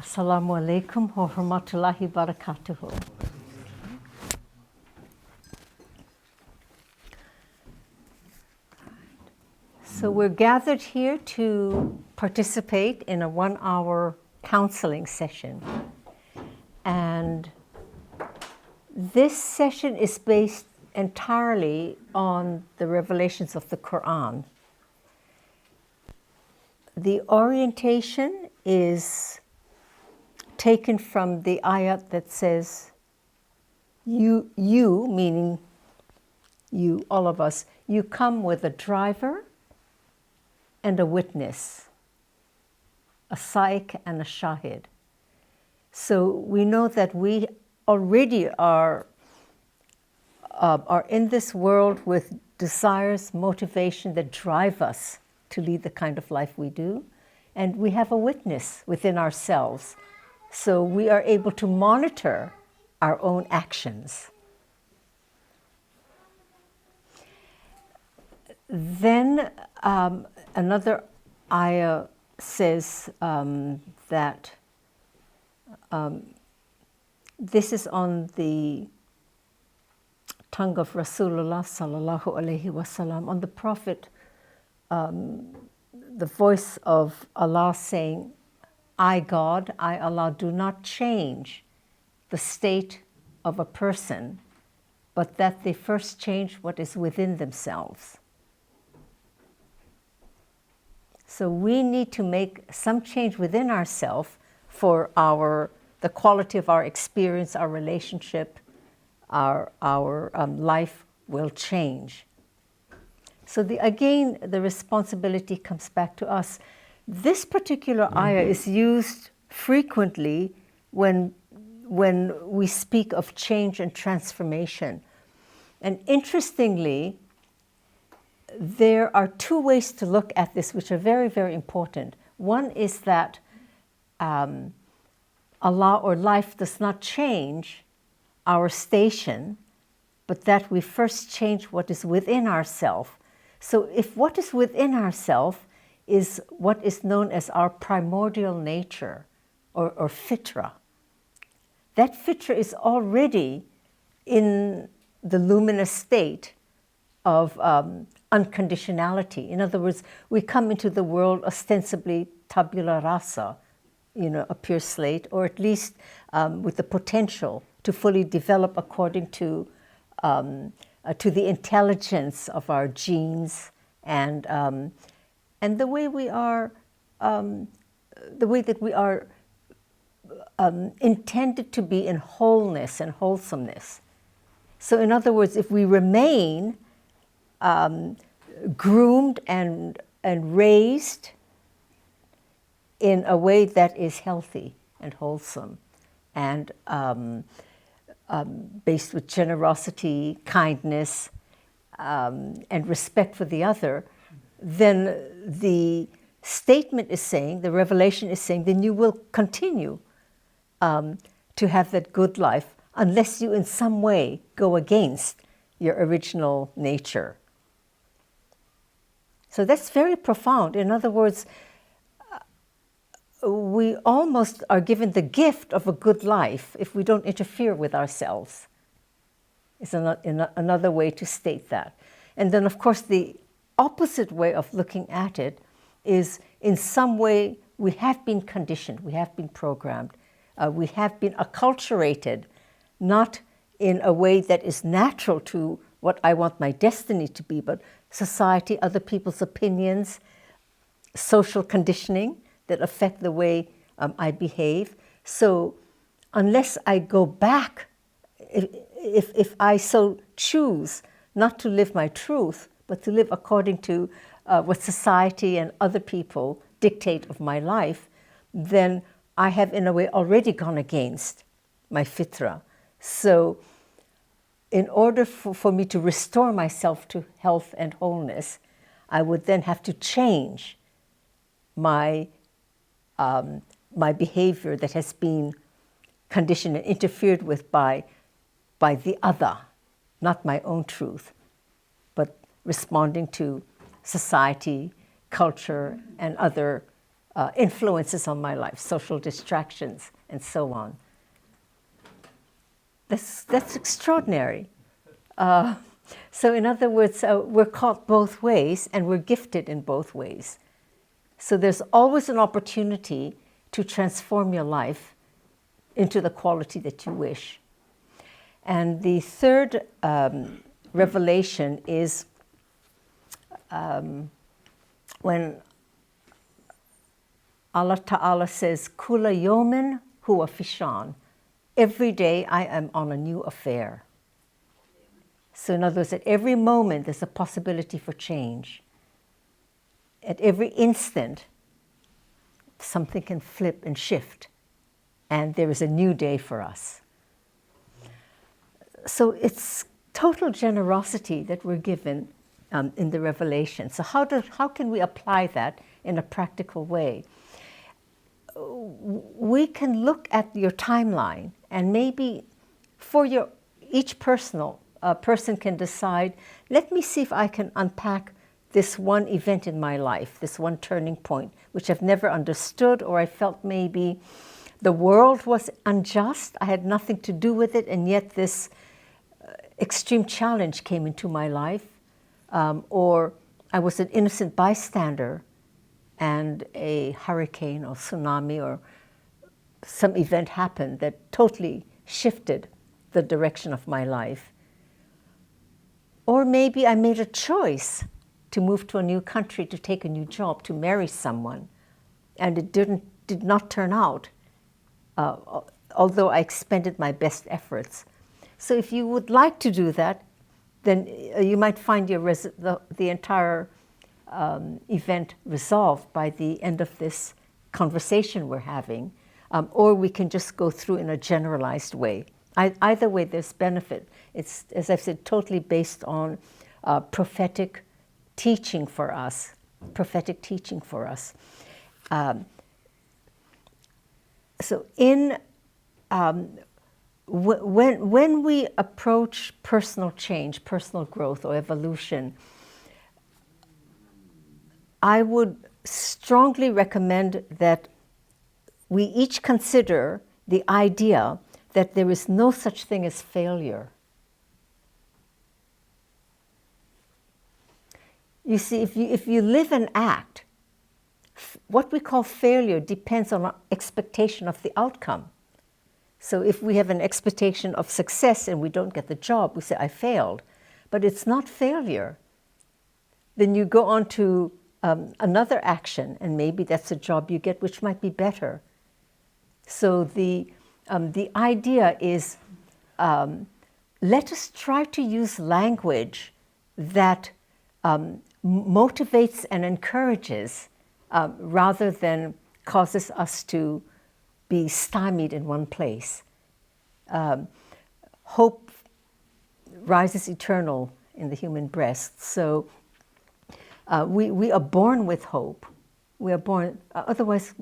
Assalamu alaikum wa rahmatullahi barakatuhu. So we're gathered here to participate in a 1-hour counseling session. And this session is based entirely on the revelations of the Quran. The orientation is taken from the ayat that says, you, meaning you, all of us, you come with a driver and a witness, a saik and a shahid. So we know that we already are in this world with desires, motivation that drive us to lead the kind of life we do. And we have a witness within ourselves. So we are able to monitor our own actions. Then another ayah says that this is on the tongue of Rasulullah sallallahu alaihi wasallam, on the Prophet, the voice of Allah saying, I, God, I, Allah, do not change the state of a person, but that they first change what is within themselves. So we need to make some change within ourselves for the quality of our experience, our relationship, our life will change. So again, the responsibility comes back to us. This particular ayah is used frequently when we speak of change and transformation. And interestingly, there are two ways to look at this which are very, very important. One is that Allah or life does not change our station, but that we first change what is within ourselves. So if what is within ourselves is what is known as our primordial nature, or Fitrah. That Fitrah is already in the luminous state of unconditionality. In other words, we come into the world ostensibly tabula rasa, a pure slate, or at least with the potential to fully develop according to the intelligence of our genes and the way we are, the way that we are intended to be in wholeness and wholesomeness. So in other words, if we remain groomed and raised in a way that is healthy and wholesome and based with generosity, kindness, and respect for the other, then the statement is saying, the revelation is saying, then you will continue to have that good life unless you in some way go against your original nature. So that's very profound. In other words, we almost are given the gift of a good life if we don't interfere with ourselves. It's another way to state that. And then, of course, the opposite way of looking at it is in some way we have been conditioned, we have been programmed, we have been acculturated, not in a way that is natural to what I want my destiny to be, but society, other people's opinions, social conditioning that affect the way I behave. So unless I go back, if I so choose not to live my truth, but to live according to what society and other people dictate of my life, then I have in a way already gone against my fitrah. So in order for me to restore myself to health and wholeness, I would then have to change my behavior that has been conditioned and interfered with by the other, not my own truth, but responding to society, culture, and other influences on my life, social distractions, and so on. That's extraordinary. So in other words, we're caught both ways, and we're gifted in both ways. So there's always an opportunity to transform your life into the quality that you wish. And the third revelation is when Allah Ta'ala says, Kula yomen huwa fishan. Every day I am on a new affair. So in other words, at every moment there's a possibility for change. At every instant, something can flip and shift, and there is a new day for us. So it's total generosity that we're given in the revelation. So how can we apply that in a practical way? We can look at your timeline, and maybe for each person can decide, let me see if I can unpack this one event in my life, this one turning point, which I've never understood, or I felt maybe the world was unjust, I had nothing to do with it, and yet this extreme challenge came into my life, or I was an innocent bystander and a hurricane or tsunami or some event happened that totally shifted the direction of my life. Or maybe I made a choice to move to a new country, to take a new job, to marry someone, and it did not turn out, although I expended my best efforts. So if you would like to do that, then you might find the entire event resolved by the end of this conversation we're having, or we can just go through in a generalized way. Either way, there's benefit. It's, as I've said, totally based on prophetic teaching for us. So when we approach personal change, personal growth or evolution, I would strongly recommend that we each consider the idea that there is no such thing as failure. You see, if you live and act, what we call failure depends on our expectation of the outcome. So if we have an expectation of success and we don't get the job, we say, I failed. But it's not failure. Then you go on to another action, and maybe that's a job you get which might be better. So the idea is, let us try to use language that motivates and encourages rather than causes us to be stymied in one place. Hope rises eternal in the human breast. So we are born with hope. We are born, otherwise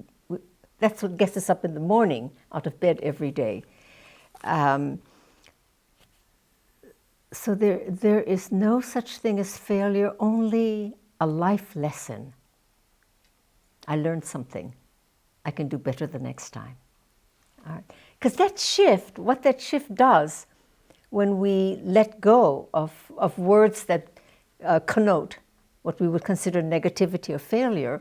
that's what gets us up in the morning, out of bed every day. So there is no such thing as failure, only a life lesson. I learned something. I can do better the next time. All right. Because that shift, what that shift does when we let go of words that connote what we would consider negativity or failure,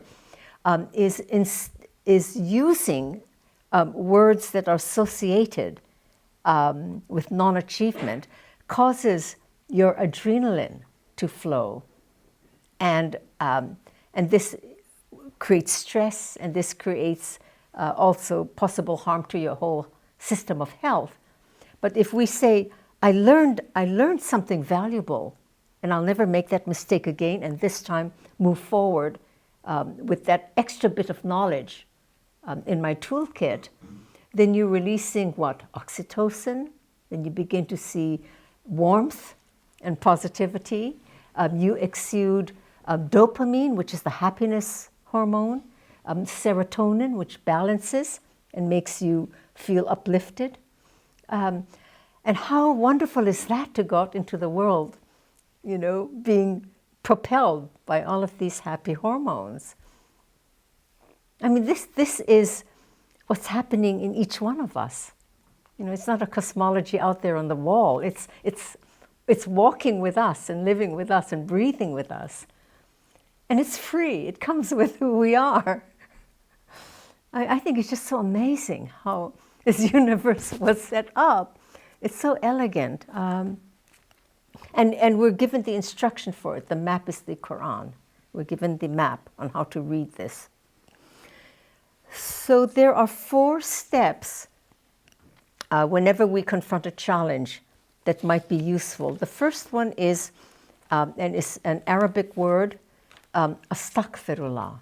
is using words that are associated with non-achievement, causes your adrenaline to flow, and this creates stress, and this creates also possible harm to your whole system of health. But if we say, I learned something valuable, and I'll never make that mistake again, and this time move forward with that extra bit of knowledge in my toolkit, then you're releasing what? Oxytocin. Then you begin to see warmth and positivity. You exude dopamine, which is the happiness hormone, serotonin, which balances and makes you feel uplifted. And how wonderful is that to go out into the world, you know, being propelled by all of these happy hormones. I mean, this is what's happening in each one of us. You know, it's not a cosmology out there on the wall. It's walking with us and living with us and breathing with us. And it's free. It comes with who we are. I think it's just so amazing how this universe was set up. It's so elegant. And we're given the instruction for it. The map is the Quran. We're given the map on how to read this. So there are 4 steps whenever we confront a challenge that might be useful. The first one is, and it's an Arabic word, astaghfirullah.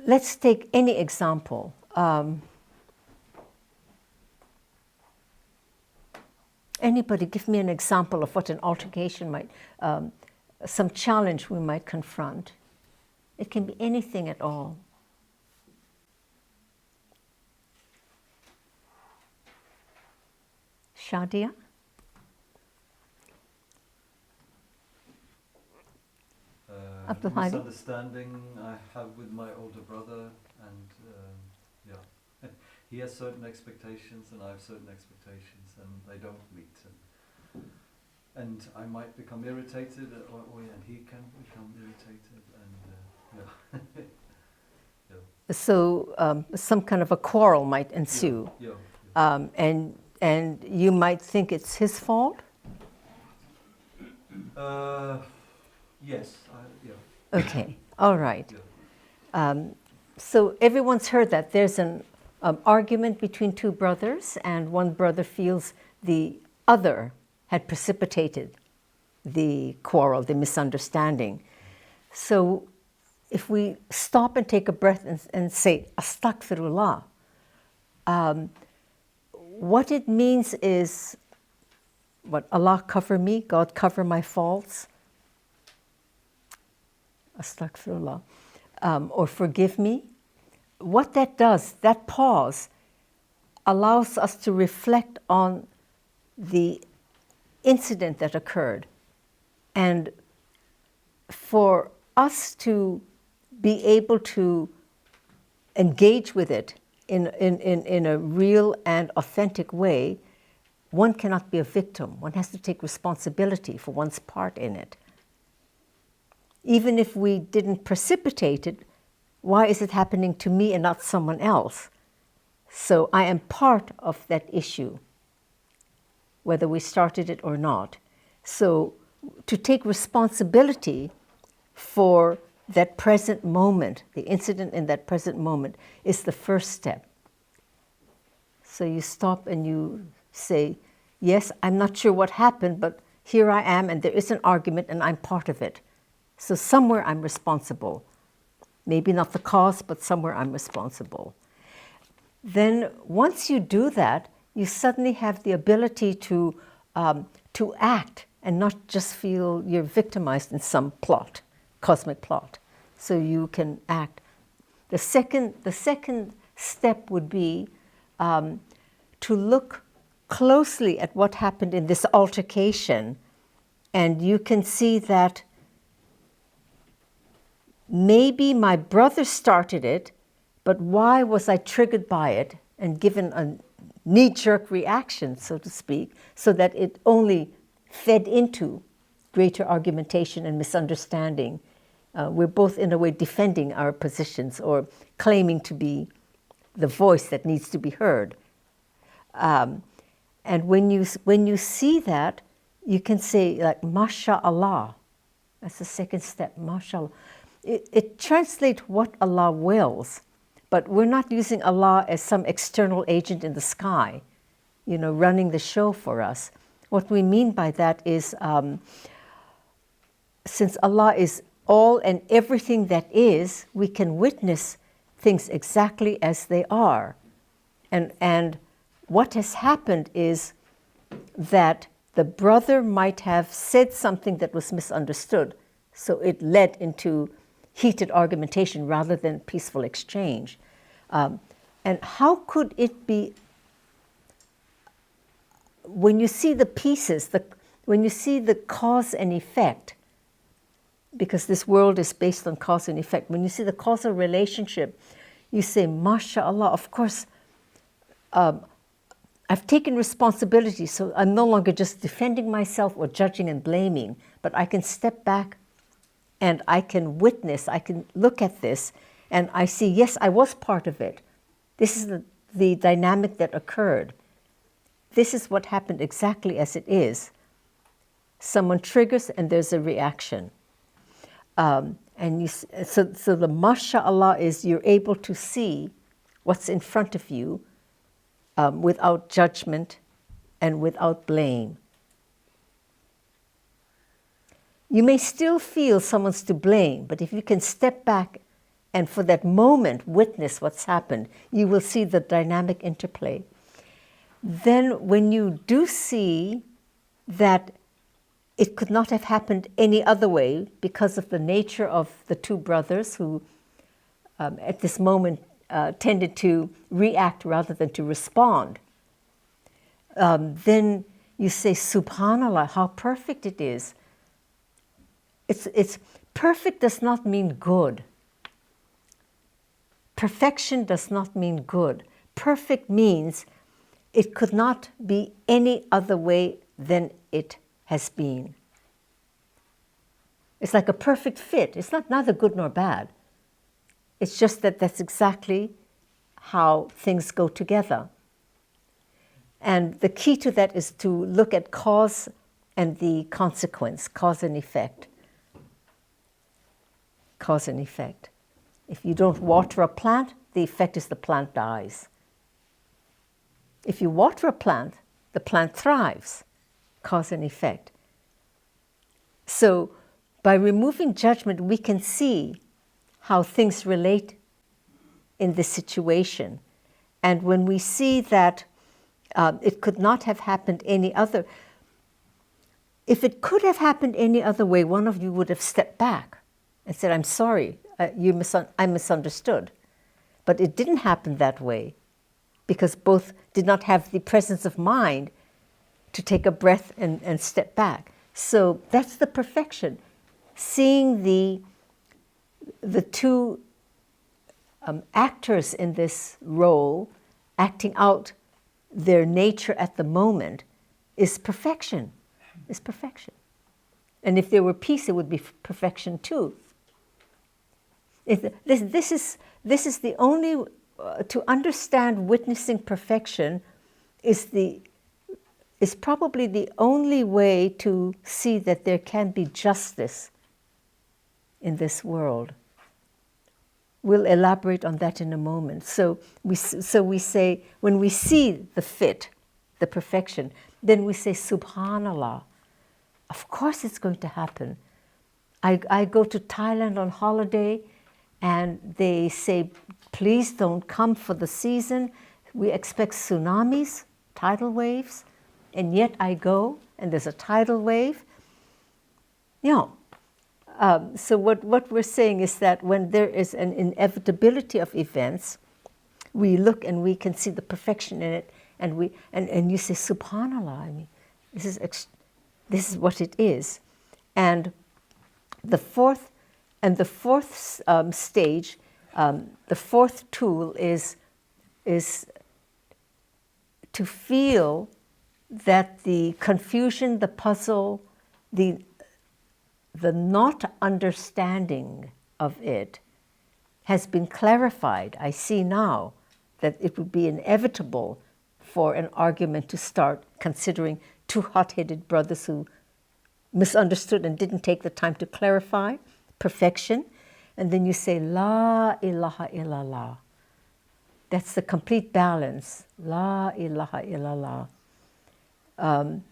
Let's take any example. Anybody give me an example of what an altercation might, some challenge we might confront. It can be anything at all. Shadia? Misunderstanding I have with my older brother, and yeah, he has certain expectations and I have certain expectations, and they don't meet. And I might become irritated, and he can become irritated, and yeah. Yeah. So some kind of a quarrel might ensue, and you might think it's his fault. Yes. Yeah. Okay. All right. Yeah. So everyone's heard that there's an argument between 2 brothers, and one brother feels the other had precipitated the quarrel, the misunderstanding. So if we stop and take a breath and say, astaghfirullah, what it means is, what, Allah cover me, God cover my faults, astaghfirullah, or forgive me. What that does, that pause, allows us to reflect on the incident that occurred, and for us to be able to engage with it in a real and authentic way, one cannot be a victim. One has to take responsibility for one's part in it. Even if we didn't precipitate it, why is it happening to me and not someone else? So I am part of that issue, whether we started it or not. So to take responsibility for that present moment, the incident in that present moment, is the first step. So you stop and you say, yes, I'm not sure what happened, but here I am, and there is an argument, and I'm part of it. So somewhere I'm responsible. Maybe not the cause, but somewhere I'm responsible. Then once you do that, you suddenly have the ability to act and not just feel you're victimized in some plot, cosmic plot. So you can act. The second step would be to look closely at what happened in this altercation, and you can see that maybe my brother started it, but why was I triggered by it and given a knee-jerk reaction, so to speak, so that it only fed into greater argumentation and misunderstanding. We're both, in a way, defending our positions or claiming to be the voice that needs to be heard. And when you see that, you can say, like, MashaAllah. That's the second step, MashaAllah. It translates what Allah wills, but we're not using Allah as some external agent in the sky, you know, running the show for us. What we mean by that is, since Allah is all and everything that is, we can witness things exactly as they are. And what has happened is that the brother might have said something that was misunderstood, so it led into heated argumentation rather than peaceful exchange. And how could it be, when you see the pieces, when you see the cause and effect, because this world is based on cause and effect. When you see the causal relationship, you say, MashaAllah, of course, I've taken responsibility, so I'm no longer just defending myself or judging and blaming, but I can step back and I can witness, I can look at this, and I see, yes, I was part of it. This is the dynamic that occurred. This is what happened exactly as it is. Someone triggers and there's a reaction. So the MashaAllah is you're able to see what's in front of you without judgment and without blame. You may still feel someone's to blame, but if you can step back and for that moment witness what's happened, you will see the dynamic interplay. Then when you do see that it could not have happened any other way because of the nature of the two brothers who at this moment tended to react rather than to respond, then you say, SubhanAllah, how perfect it is. It's perfect does not mean good. Perfection does not mean good. Perfect means it could not be any other way than it has been. It's like a perfect fit. It's not neither good nor bad. It's just that that's exactly how things go together. And the key to that is to look at cause and the consequence, cause and effect. Cause and effect. If you don't water a plant, the effect is the plant dies. If you water a plant, the plant thrives. Cause and effect. So by removing judgment, we can see how things relate in this situation. And when we see that it could not have happened any other, if it could have happened any other way, one of you would have stepped back and said, I'm sorry, I misunderstood. But it didn't happen that way because both did not have the presence of mind to take a breath and step back. So that's the perfection. Seeing the two actors in this role acting out their nature at the moment is perfection. Is perfection. And if there were peace, it would be perfection too. This is the only to understand witnessing perfection is probably the only way to see that there can be justice in this world. We'll elaborate on that in a moment. So we say, when we see the fit, the perfection, then we say, SubhanAllah. Of course it's going to happen. I go to Thailand on holiday and they say, please don't come for the season. We expect tsunamis, tidal waves. And yet I go and there's a tidal wave. So what we're saying is that when there is an inevitability of events, we look and we can see the perfection in it, and you say, SubhanAllah. I mean, this is what it is. And the fourth stage, the fourth tool is to feel that the confusion, the puzzle, the not understanding of it has been clarified. I see now that it would be inevitable for an argument to start considering two hot-headed brothers who misunderstood and didn't take the time to clarify perfection. And then you say, La ilaha illallah. That's the complete balance. La ilaha illallah. And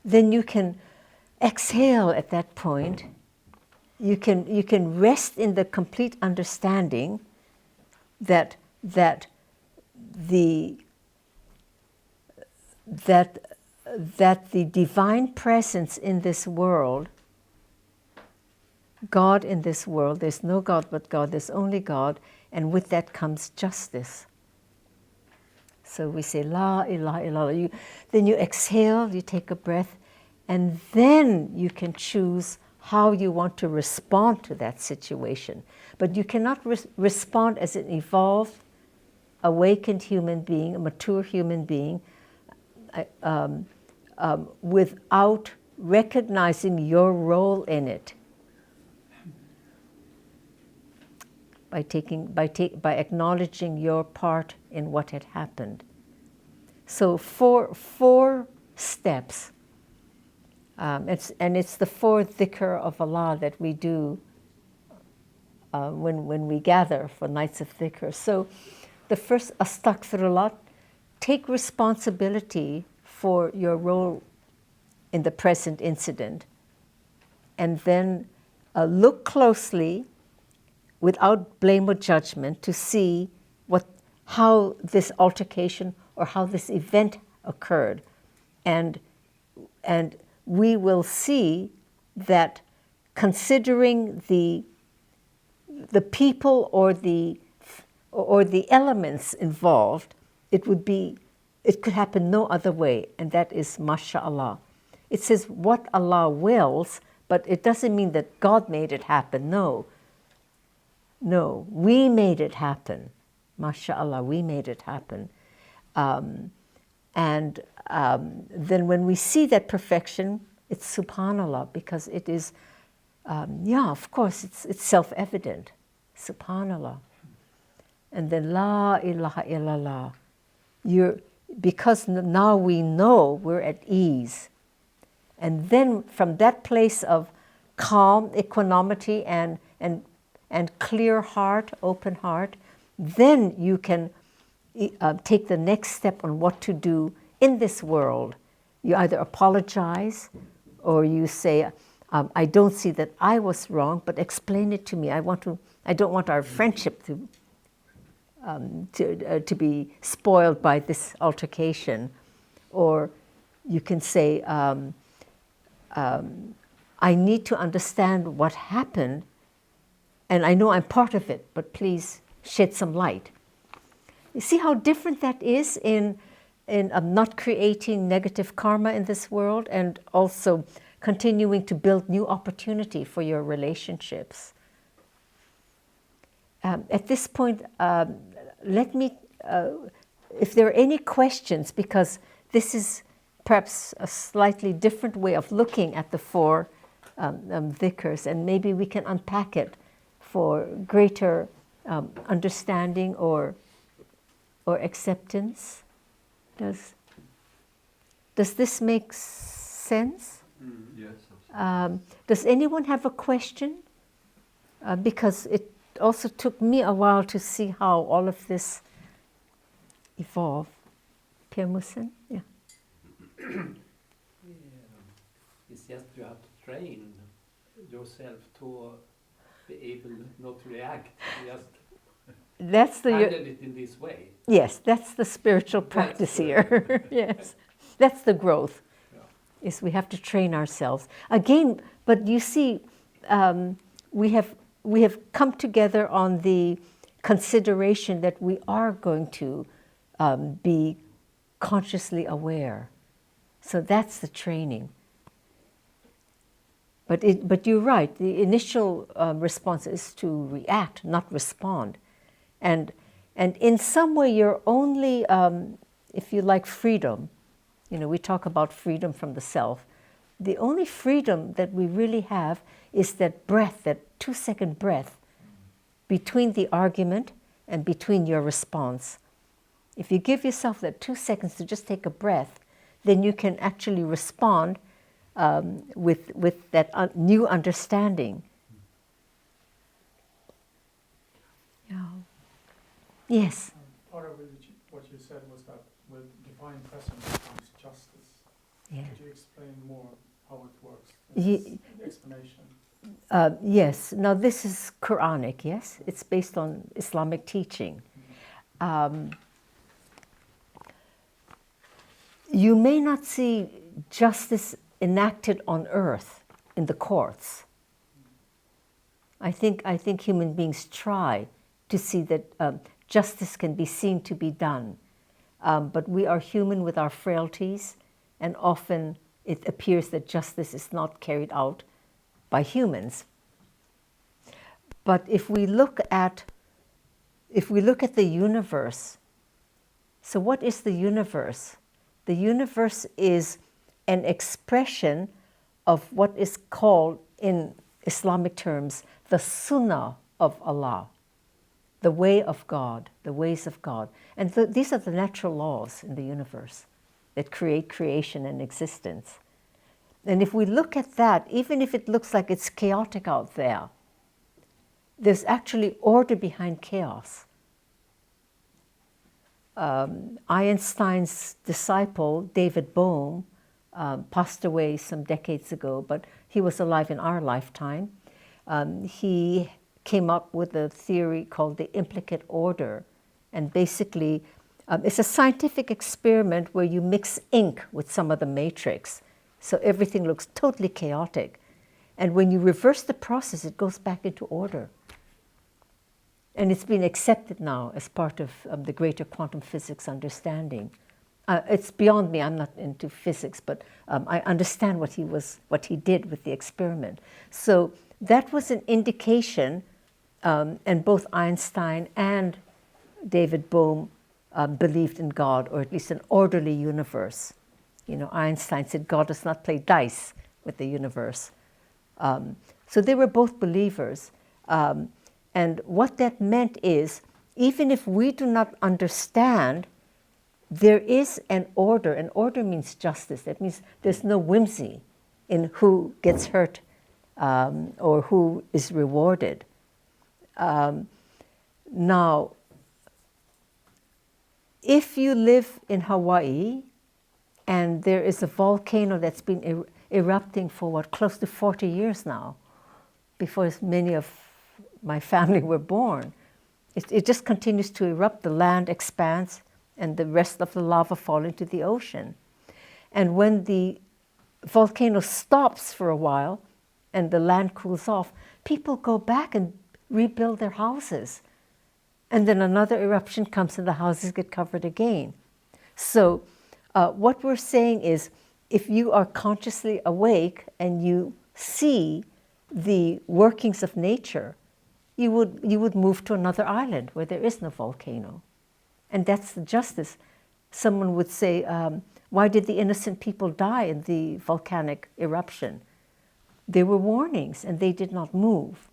then you can exhale at that point. You can rest in the complete understanding that the divine presence in this world, God in this world, there's no God but God, there's only God, and with that comes justice. So we say, La ilaha illallah. Then you exhale, you take a breath, And then you can choose how you want to respond to that situation. But you cannot respond as an evolved, awakened human being, a mature human being, without recognizing your role in it. By acknowledging your part in what had happened. So four steps. It's the fourth dhikr of Allah that we do when we gather for nights of dhikr. So the first, astaghfirullah, take responsibility for your role in the present incident, and then look closely without blame or judgment to see how this altercation or how this event occurred. And we will see that considering the people or the elements involved, it could happen no other way, and that is masha'Allah. It says what Allah wills, but it doesn't mean that God made it happen. No, we made it happen. Masha'Allah, we made it happen. Then when we see that perfection, it's subhanallah, because it is, of course, it's self-evident. Subhanallah. And then la ilaha illallah. Because now we know we're at ease. And then from that place of calm, equanimity, and clear heart, open heart, then you can take the next step on what to do in this world. You either apologize or you say, I don't see that I was wrong, but explain it to me. I don't want our friendship to be spoiled by this altercation. Or you can say, I need to understand what happened, and I know I'm part of it, but please shed some light. You see how different that is in not creating negative karma in this world, and also continuing to build new opportunity for your relationships. At this point, let me, if there are any questions, because this is perhaps a slightly different way of looking at the four dhikrs, and maybe we can unpack it for greater understanding or acceptance. Does this make sense? Yes. Does anyone have a question? Because it also took me a while to see how all of this evolved. Pierre Mussen? Yeah. It's just you have to train yourself to be able not to react. Just handle it in this way. Yes, that's the spiritual practice here. Yes, that's the growth. Yeah. Is we have to train ourselves again. But you see, we have come together on the consideration that we are going to be consciously aware. So that's the training. But you're right. The initial response is to react, not respond. And in some way, you're only, if you like, freedom. You know, we talk about freedom from the self. The only freedom that we really have is that breath, that 2-second breath between the argument and between your response. If you give yourself that 2 seconds to just take a breath, then you can actually respond with that new understanding. Yeah. Yes? Part of what you said was that with divine presence comes justice. Yeah. Could you explain more how it works? Explanation. Yes. Now this is Quranic, yes? It's based on Islamic teaching. You may not see justice enacted on earth in the courts. I think human beings try to see that justice can be seen to be done. But we are human with our frailties, and often it appears that justice is not carried out by humans. But if we look at the universe, so what is the universe? The universe is an expression of what is called, in Islamic terms, the Sunnah of Allah, the way of God, the ways of God. And these are the natural laws in the universe that create creation and existence. And if we look at that, even if it looks like it's chaotic out there, there's actually order behind chaos. Einstein's disciple, David Bohm, passed away some decades ago, but he was alive in our lifetime. He came up with a theory called the implicate order. And basically, it's a scientific experiment where you mix ink with some of the matrix. So everything looks totally chaotic. And when you reverse the process, it goes back into order. And it's been accepted now as part of the greater quantum physics understanding. It's beyond me, I'm not into physics, but I understand what he did with the experiment. So that was an indication, and both Einstein and David Bohm believed in God, or at least an orderly universe. You know, Einstein said God does not play dice with the universe. So they were both believers. And what that meant is, even if we do not understand, there is an order. An order means justice. That means there's no whimsy in who gets hurt or who is rewarded. Now, if you live in Hawaii and there is a volcano that's been erupting for close to 40 years now, before many of my family were born, it just continues to erupt. The land expands and the rest of the lava fall into the ocean. And when the volcano stops for a while and the land cools off, people go back and rebuild their houses. And then another eruption comes and the houses get covered again. So what we're saying is, if you are consciously awake and you see the workings of nature, you would move to another island where there is no volcano. And that's the justice. Someone would say, why did the innocent people die in the volcanic eruption? There were warnings and they did not move.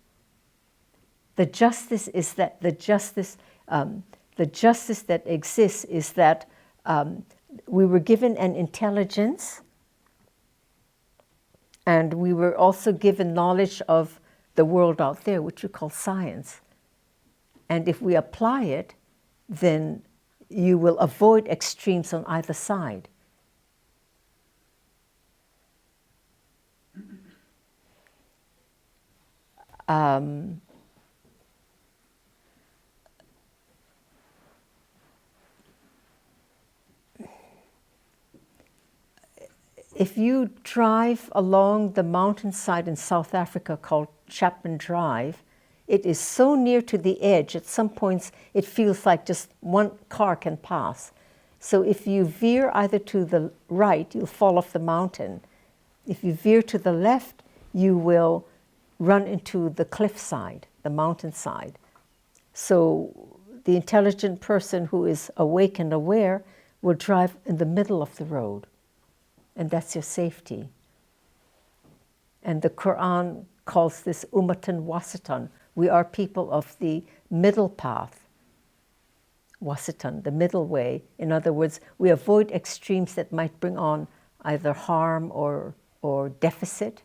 The justice is that the justice that exists is that we were given an intelligence, and we were also given knowledge of the world out there, which we call science. And if we apply it, then you will avoid extremes on either side. If you drive along the mountainside in South Africa called Chapman Drive, it is so near to the edge, at some points it feels like just one car can pass. So if you veer either to the right, you'll fall off the mountain. If you veer to the left, you will run into the cliffside, the mountainside. So the intelligent person who is awake and aware will drive in the middle of the road. And that's your safety. And the Quran calls this Ummatan Wasatan. We are people of the middle path. Wasatan, the middle way. In other words, we avoid extremes that might bring on either harm or deficit,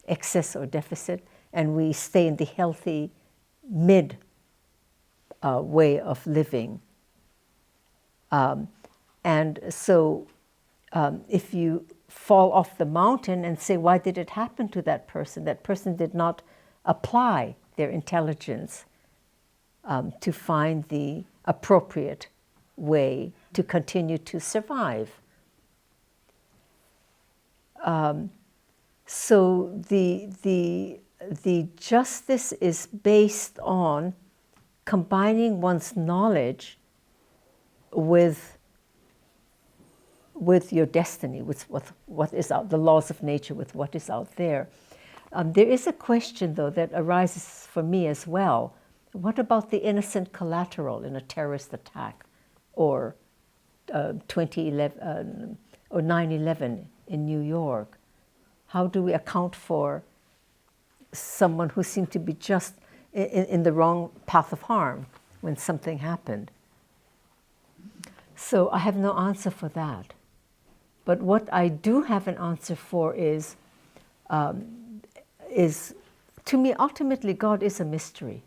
excess or deficit, and we stay in the healthy mid way of living. And so if you fall off the mountain and say, why did it happen to that person? That person did not apply their intelligence to find the appropriate way to continue to survive. So the justice is based on combining one's knowledge with with your destiny, with what is out, the laws of nature, with what is out there. There is a question, though, that arises for me as well. What about the innocent collateral in a terrorist attack, or 2011 or 9/11 in New York? How do we account for someone who seemed to be just in the wrong path of harm when something happened? So I have no answer for that. But what I do have an answer for is to me, ultimately, God is a mystery.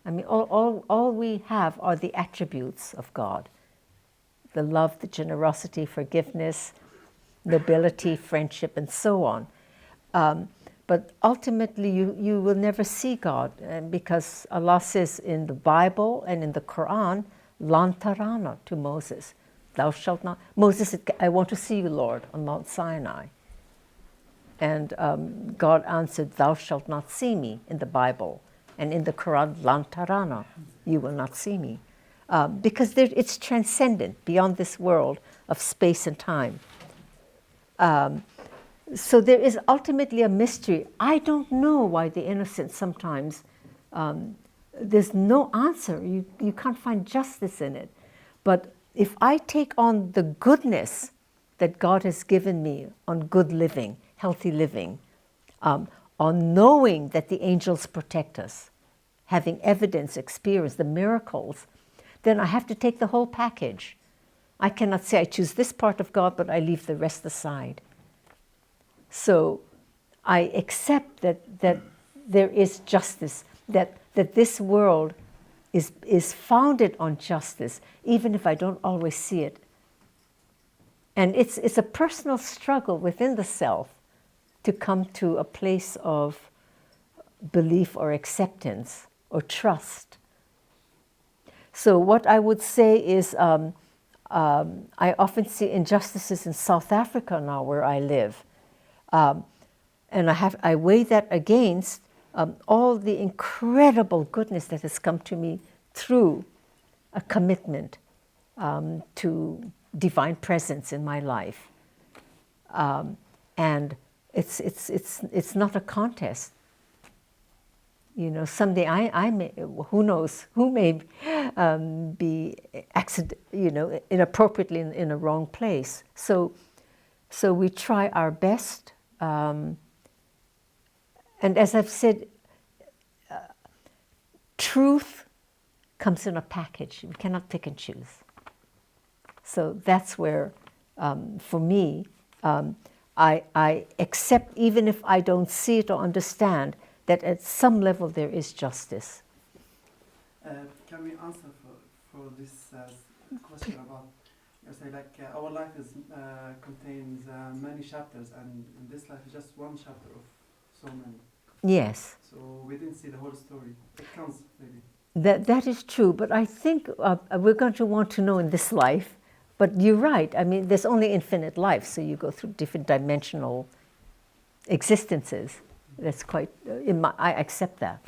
I mean, all we have are the attributes of God: the love, the generosity, forgiveness, nobility, friendship, and so on. But ultimately, you will never see God, because Allah says in the Bible and in the Quran, "Lan tarana," to Moses, "Thou shalt not." Moses said, "I want to see you, Lord," on Mount Sinai. And God answered, "Thou shalt not see me," in the Bible. And in the Quran, "Lan tarana," you will not see me. Because it's transcendent, beyond this world of space and time. So there is ultimately a mystery. I don't know why the innocent sometimes, there's no answer. You can't find justice in it. But if I take on the goodness that God has given me on good living, healthy living, on knowing that the angels protect us, having evidence, experience, the miracles, then I have to take the whole package. I cannot say I choose this part of God, but I leave the rest aside. So I accept that there is justice, that this world is founded on justice, even if I don't always see it. And it's a personal struggle within the self to come to a place of belief or acceptance or trust. So what I would say is, I often see injustices in South Africa now, where I live. And I weigh that against all the incredible goodness that has come to me through a commitment to divine presence in my life. And it's not a contest. You know, someday I may, who knows, who may be inappropriately in a wrong place. So we try our best. And as I've said, truth comes in a package. We cannot pick and choose. So that's where, for me, I accept, even if I don't see it or understand, that at some level there is justice. Can we answer for this question about, you say, like our life contains many chapters, and this life is just one chapter of so many. Yes. So we didn't see the whole story. It counts, maybe. That is true, but I think we're going to want to know in this life. But you're right. I mean, there's only infinite life, so you go through different dimensional existences. That's quite. I accept that.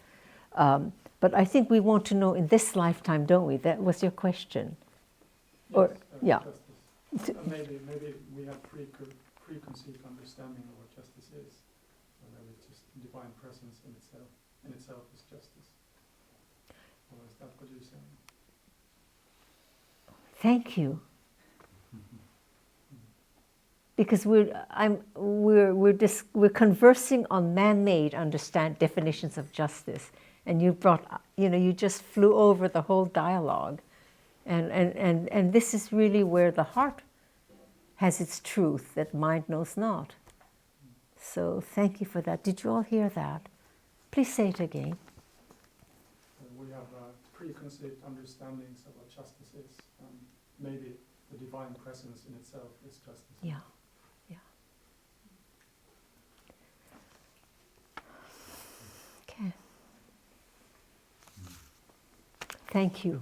But I think we want to know in this lifetime, don't we? That was your question. Yes, or yeah. Justice. Maybe we have preconceived understanding of what justice is. Whether it's just divine presence in itself is justice. Or is that what you're saying? Thank you. Because we're conversing on man-made definitions of justice, and you just flew over the whole dialogue, and this is really where the heart has its truth that mind knows not. So thank you for that. Did you all hear that? Please say it again. We have preconceived understandings of what justice is, and maybe the divine presence in itself is justice. Yeah. Okay. Thank you.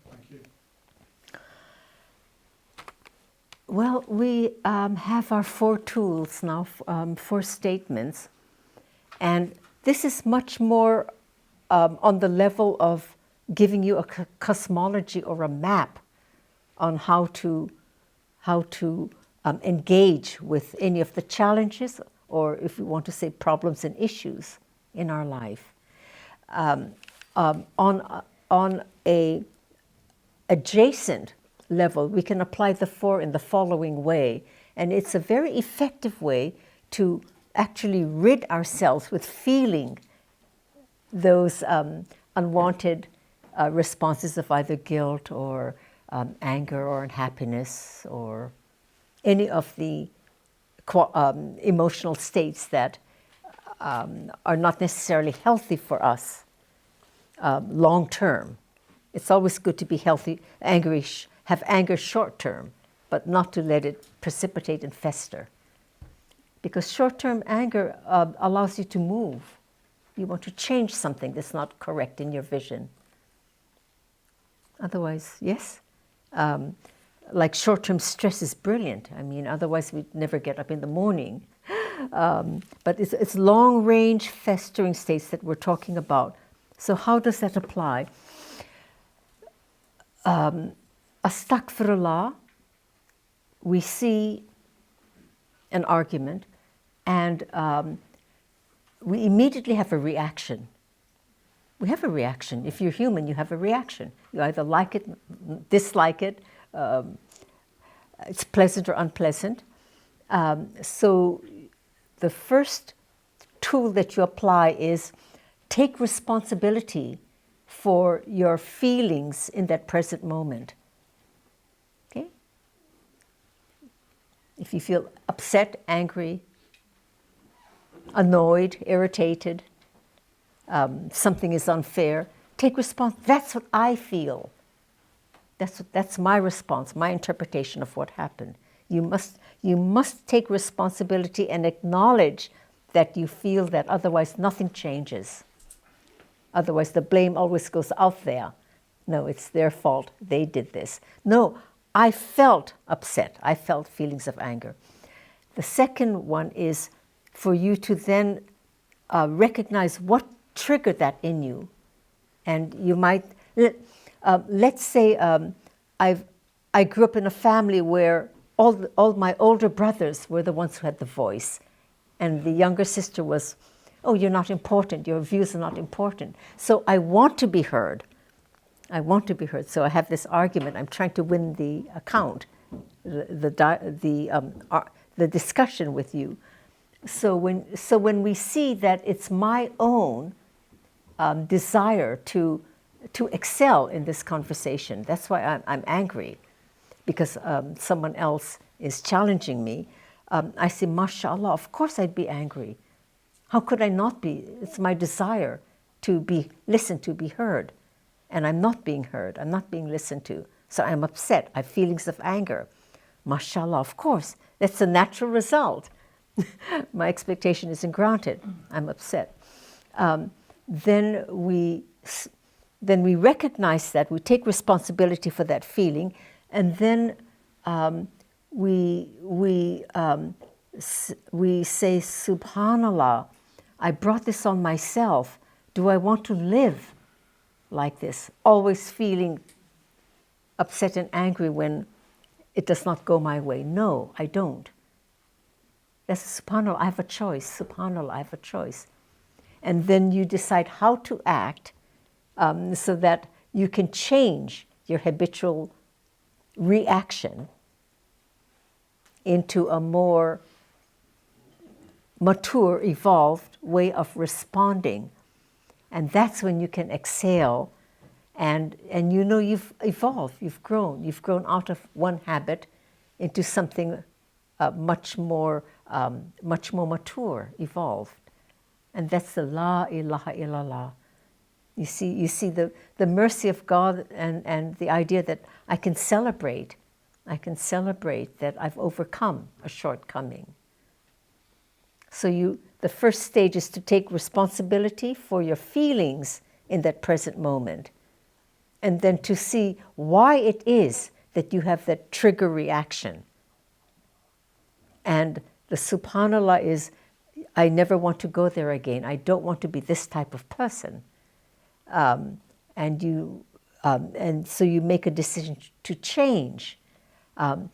Thank you. Well, we have our 4 tools now, 4 statements, and this is much more on the level of giving you a cosmology or a map on how to engage with any of the challenges, or if we want to say problems and issues in our life. On a adjacent level, we can apply the 4 in the following way, and it's a very effective way to actually rid ourselves with feeling those unwanted responses of either guilt or anger or unhappiness or any of the emotional states that are not necessarily healthy for us long term. It's always good to be healthy, angry, have anger short term, but not to let it precipitate and fester. Because short term anger allows you to move. You want to change something that's not correct in your vision. Otherwise, yes. Like short-term stress is brilliant. I mean, otherwise we'd never get up in the morning. But it's long-range festering states that we're talking about. So how does that apply? Astaghfirullah, we see an argument and we immediately have a reaction. We have a reaction. If you're human, you have a reaction. You either like it, dislike it, it's pleasant or unpleasant. So the first tool that you apply is take responsibility for your feelings in that present moment. Okay? If you feel upset, angry, annoyed, irritated, something is unfair, take response. That's what I feel. That's my response, my interpretation of what happened. You must take responsibility and acknowledge that you feel that, otherwise nothing changes. Otherwise the blame always goes out there. No, it's their fault, they did this. No, I felt upset, I felt feelings of anger. The second one is for you to then recognize what triggered that in you. And you might, let's say I grew up in a family where all my older brothers were the ones who had the voice. And the younger sister was, oh, you're not important, your views are not important. So I want to be heard. I want to be heard. So I have this argument, I'm trying to win the account, the discussion with you. So when we see that it's my own desire to excel in this conversation, that's why I'm angry, because someone else is challenging me. I say, mashallah, of course I'd be angry. How could I not be? It's my desire to be listened to, be heard. And I'm not being heard, I'm not being listened to. So I'm upset, I have feelings of anger. Mashallah, of course, that's a natural result. My expectation isn't granted, I'm upset. Then we recognize that, we take responsibility for that feeling, and then we say, Subhanallah, I brought this on myself. Do I want to live like this, always feeling upset and angry when it does not go my way? No, I don't. That's subhanallah, I have a choice. Subhanallah, I have a choice. And then you decide how to act so that you can change your habitual reaction into a more mature, evolved way of responding. And that's when you can exhale and you know you've evolved, you've grown out of one habit into something much more mature, evolved. And that's the La ilaha illallah. You see the mercy of God and the idea that I can celebrate that I've overcome a shortcoming. So the first stage is to take responsibility for your feelings in that present moment, and then to see why it is that you have that trigger reaction. And the subhanallah is, I never want to go there again. I don't want to be this type of person. And so you make a decision to change. And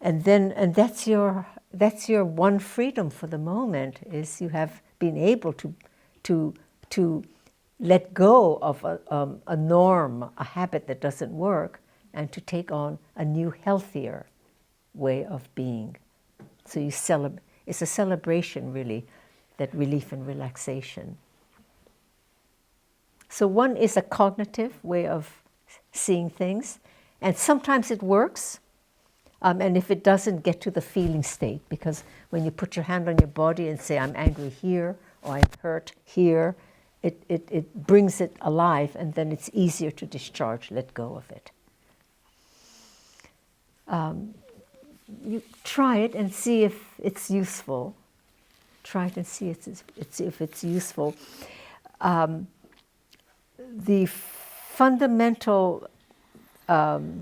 And that's your one freedom for the moment, is you have been able to let go of a norm, a habit that doesn't work, and to take on a new, healthier way of being. So it's a celebration, really, that relief and relaxation. So one is a cognitive way of seeing things, and sometimes it works, and if it doesn't, get to the feeling state, because when you put your hand on your body and say, I'm angry here, or I'm hurt here, it brings it alive, and then it's easier to discharge, let go of it. You try it and see if it's useful. Try it and see if it's useful. The fundamental, the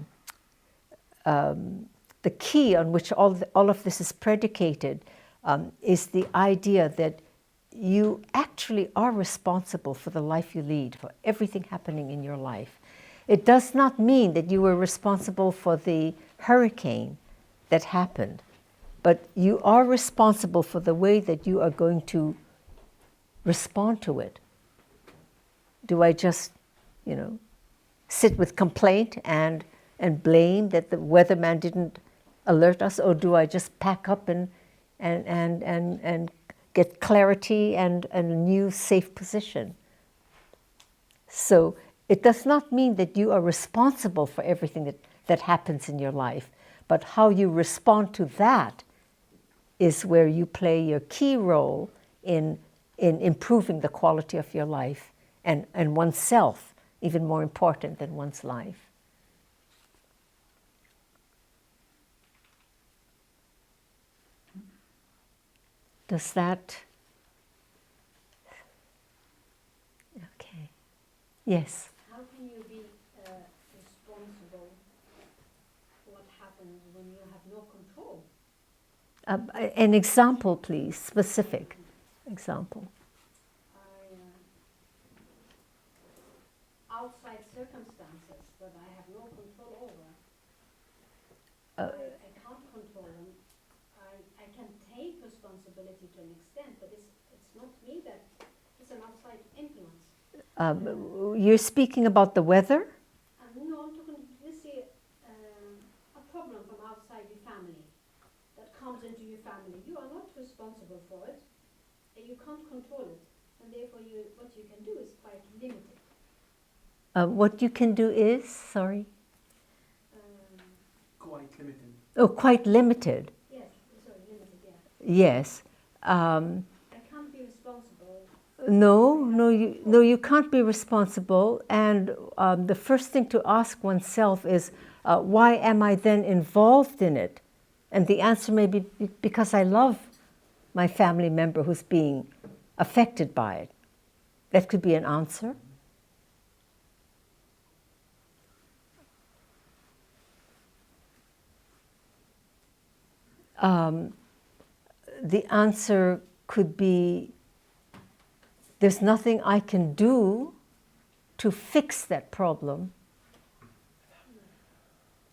key on which all of this is predicated is the idea that you actually are responsible for the life you lead, for everything happening in your life. It does not mean that you were responsible for the hurricane that happened, but you are responsible for the way that you are going to respond to it. Do I just, sit with complaint and blame that the weatherman didn't alert us, or do I just pack up and get clarity and a new safe position? So it does not mean that you are responsible for everything that happens in your life, but how you respond to that is where you play your key role in improving the quality of your life and oneself, even more important than one's life. Does that? Okay. Yes. How can you be responsible for what happens when you have no control? An example, please. Specific example. Outside circumstances that I have no control over. I can't control them. I can take responsibility to an extent, but it's not me that it's an outside influence. You're speaking about the weather? No, I'm talking, you see, a problem from outside your family that comes into your family. You are not responsible for it, and you can't control it, and therefore what you can do is quite limited. What you can do is, sorry? Quite limited. Oh, quite limited. Yes, sorry, limited, yeah. Yes. I can't be responsible. No, you can't be responsible. And the first thing to ask oneself is, why am I then involved in it? And the answer may be because I love my family member who's being affected by it. That could be an answer. The answer could be, there's nothing I can do to fix that problem.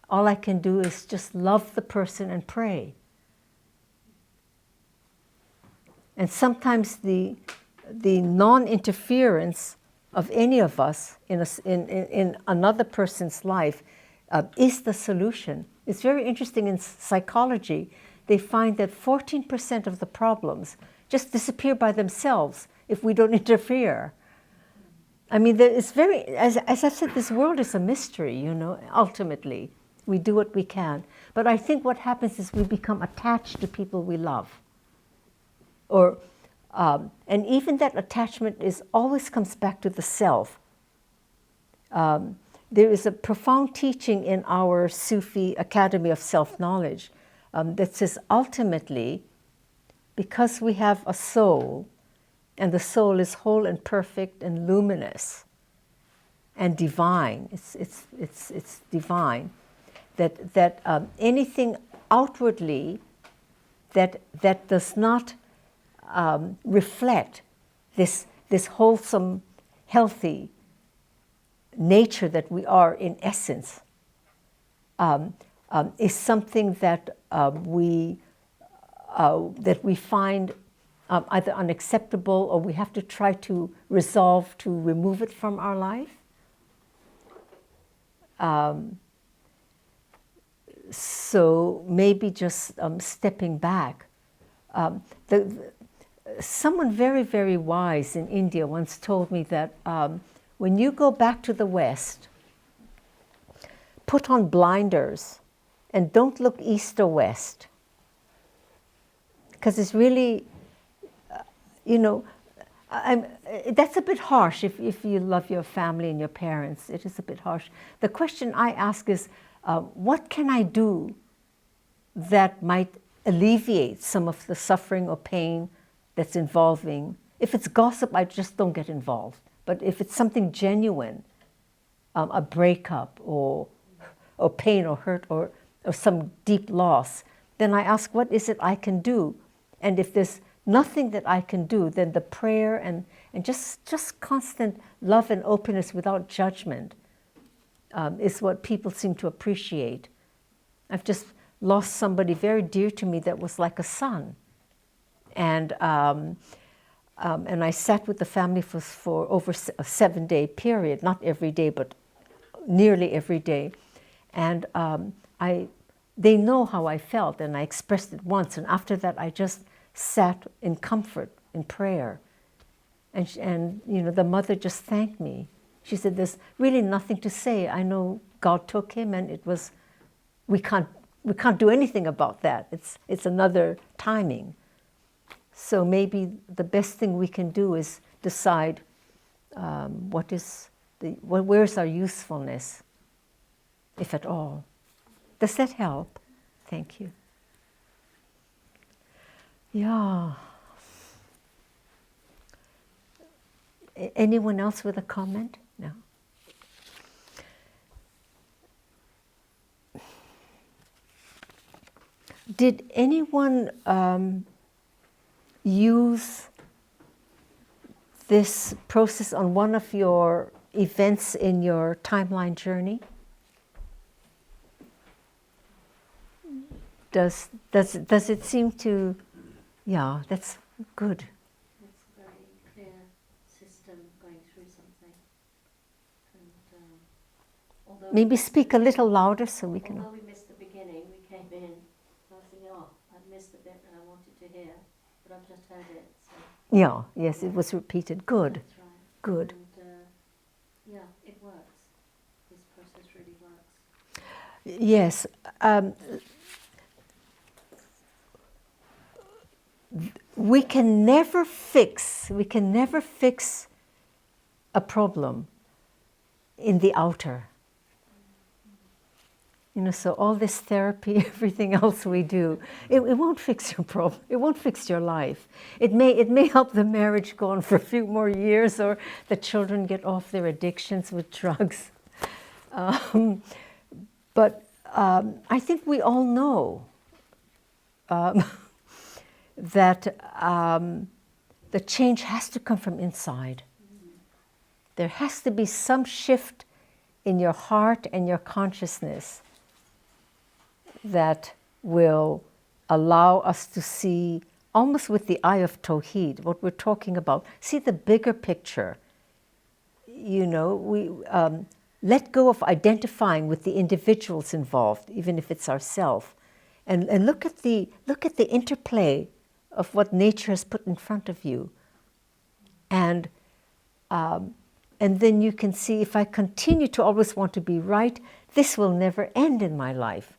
All I can do is just love the person and pray. And sometimes the non-interference of any of us in another person's life is the solution. It's very interesting in psychology. They find that 14% of the problems just disappear by themselves if we don't interfere. I mean, it's very, as I said, this world is a mystery, ultimately. We do what we can. But I think what happens is we become attached to people we love. And even that attachment always comes back to the self. There is a profound teaching in our Sufi Academy of Self-Knowledge that says ultimately, because we have a soul, and the soul is whole and perfect and luminous and divine, it's divine, that anything outwardly that does not reflect this wholesome, healthy nature that we are in essence, is something that we find either unacceptable or we have to try to resolve to remove it from our life. So maybe just stepping back. Someone very, very wise in India once told me that when you go back to the West, put on blinders and don't look east or west. Because it's really, that's a bit harsh if you love your family and your parents. It is a bit harsh. The question I ask is, what can I do that might alleviate some of the suffering or pain that's involving? If it's gossip, I just don't get involved. But if it's something genuine, a breakup or pain or hurt or some deep loss, then I ask, what is it I can do? And if there's nothing that I can do, then the prayer and just constant love and openness without judgment is what people seem to appreciate. I've just lost somebody very dear to me that was like a son. And I sat with the family for over a 7-day period, not every day, but nearly every day. And they know how I felt, and I expressed it once. And after that, I just sat in comfort, in prayer. And the mother just thanked me. She said, there's really nothing to say. I know God took him, and it was, we can't do anything about that. It's another timing. So maybe the best thing we can do is decide where's our usefulness, if at all. Does that help? Thank you. Yeah. Anyone else with a comment? No. Did anyone use this process on one of your events in your timeline journey? Does it seem to? Yeah, that's good. It's a very clear system going through something. And although Maybe speak a little louder so we can. Although we missed the beginning, we came in. I was thinking, I missed the bit that I wanted to hear, but I've just heard it. So. Yeah. Yes, it was repeated. Good. That's right. Good. And it works. This process really works. Yes. We can never fix a problem in the outer. So all this therapy, everything else we do, it won't fix your problem. It won't fix your life. It may help the marriage go on for a few more years, or the children get off their addictions with drugs. But I think we all know that the change has to come from inside. There has to be some shift in your heart and your consciousness that will allow us to see, almost with the eye of Tawheed, what we're talking about. See the bigger picture. We let go of identifying with the individuals involved, even if it's ourselves, and look at the interplay of what nature has put in front of you, and then you can see, if I continue to always want to be right, this will never end in my life.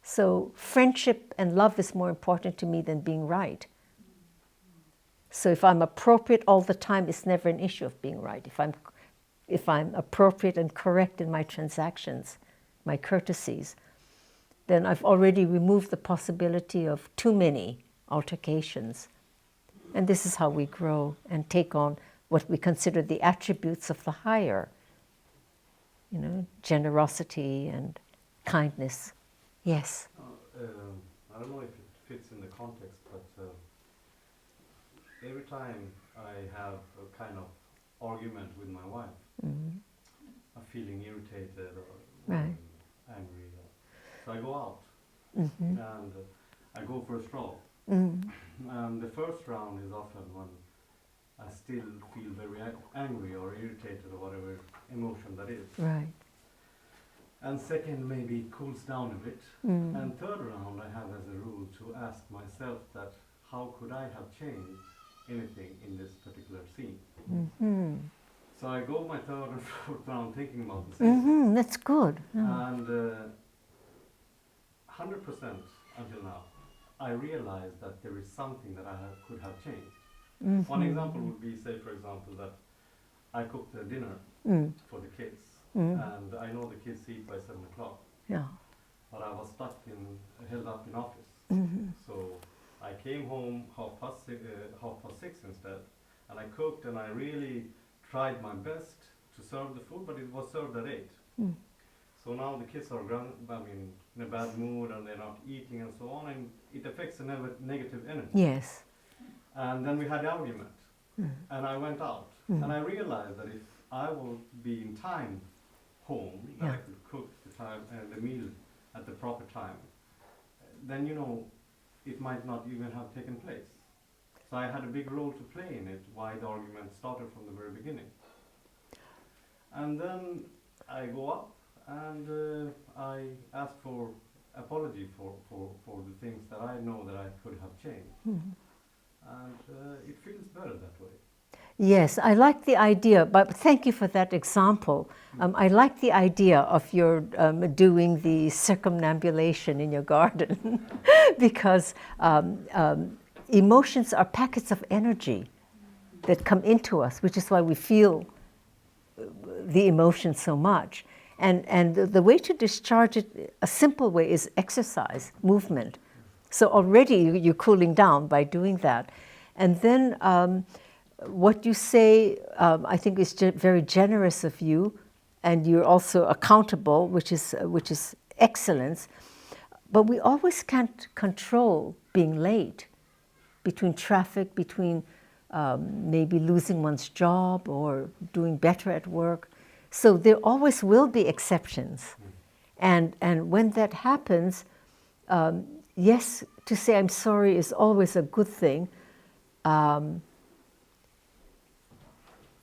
So friendship and love is more important to me than being right. So if I'm appropriate all the time, it's never an issue of being right. If I'm appropriate and correct in my transactions, my courtesies, then I've already removed the possibility of too many altercations. And this is how we grow and take on what we consider the attributes of the higher, generosity and kindness. Yes? I don't know if it fits in the context, but every time I have a kind of argument with my wife, I'm feeling irritated or Right. angry. So I go out Mm-hmm. and I go for a stroll. Mm. And the first round is often when I still feel very angry or irritated or whatever emotion that is. Right. And second maybe it cools down a bit. Mm. And third round I have as a rule to ask myself that how could I have changed anything in this particular scene? Mm-hmm. So I go my third and fourth round thinking about the same thing. Mm-hmm. That's good. Yeah. And 100% until now, I realized that there is something that could have changed. Mm-hmm. One example would be, say for example, that I cooked a dinner Mm. for the kids, Mm. and I know the kids eat by 7 o'clock, Yeah. but I was held up in office. Mm-hmm. So I came home half past 6 instead, and I cooked and I really tried my best to serve the food, but it was served at 8. Mm. So now the kids are in a bad mood and they're not eating and so on, and it affects the negative energy. Yes. And then we had the argument, Mm. and I went out, Mm. and I realized that if I will be in time home, that I Yeah. could cook the meal at the proper time, then it might not even have taken place. So I had a big role to play in it, why the argument started from the very beginning. And then I go up and I ask for apology for the things that I know that I could have changed. Mm. And it feels better that way. Yes, I like the idea, but thank you for that example. I like the idea of your doing the circumambulation in your garden because emotions are packets of energy that come into us, which is why we feel the emotion so much. And the way to discharge it, a simple way, is exercise, movement. So already you're cooling down by doing that. And then what you say, I think, is very generous of you, and you're also accountable, which is excellence. But we always can't control being late, between traffic, between maybe losing one's job or doing better at work. So there always will be exceptions. And when that happens, yes, to say I'm sorry is always a good thing.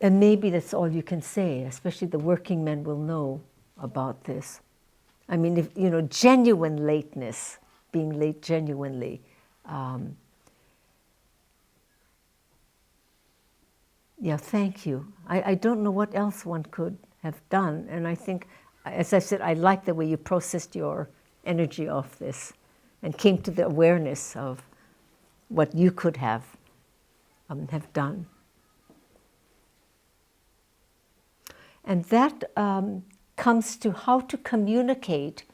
And maybe that's all you can say, especially the working men will know about this. I mean, if, genuine lateness, being late genuinely. Yeah, thank you. I don't know what else one could have done. And I think, as I said, I like the way you processed your energy off this and came to the awareness of what you could have done. And that comes to how to communicate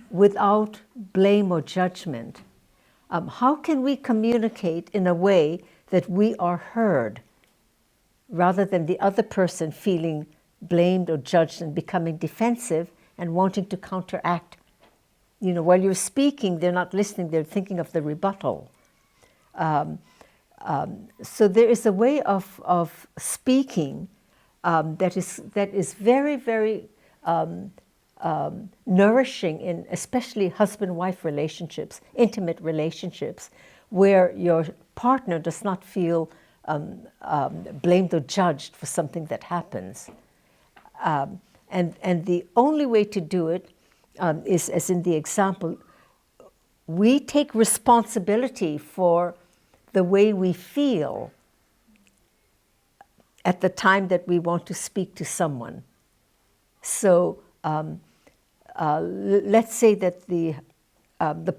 without blame or judgment. How can we communicate in a way that we are heard, rather than the other person feeling blamed or judged and becoming defensive and wanting to counteract? While you're speaking, they're not listening, they're thinking of the rebuttal. So there is a way of speaking that is very, very nourishing in especially husband-wife relationships, intimate relationships, where your partner does not feel blamed or judged for something that happens. And the only way to do it is, as in the example, we take responsibility for the way we feel at the time that we want to speak to someone. So let's say that the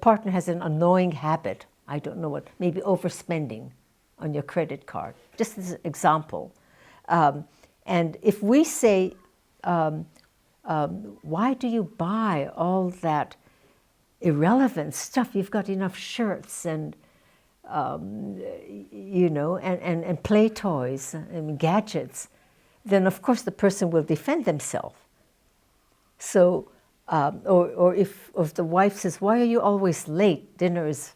partner has an annoying habit, I don't know what, maybe overspending on your credit card, just as an example. And if we say, why do you buy all that irrelevant stuff? You've got enough shirts and and play toys and gadgets, then of course the person will defend themselves. So, or if the wife says, why are you always late? Dinner is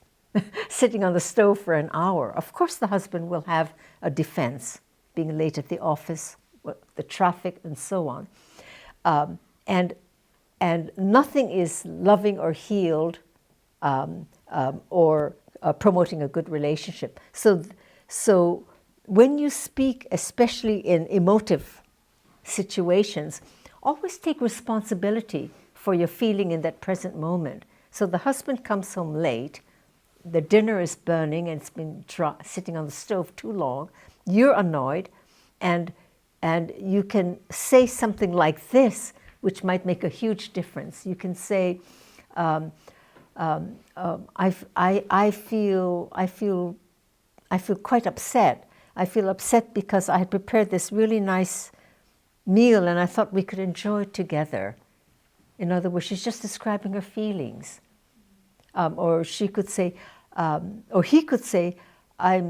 sitting on the stove for an hour. Of course the husband will have a defense, being late at the office, the traffic, and so on. And and nothing is loving or healed or promoting a good relationship. So when you speak, especially in emotive situations, always take responsibility for your feeling in that present moment. So the husband comes home late, the dinner is burning and it's been sitting on the stove too long, you're annoyed, and you can say something like this, which might make a huge difference. You can say, I feel quite upset. I feel upset because I had prepared this really nice meal and I thought we could enjoy it together. In other words, she's just describing her feelings. Or she could say, or he could say, I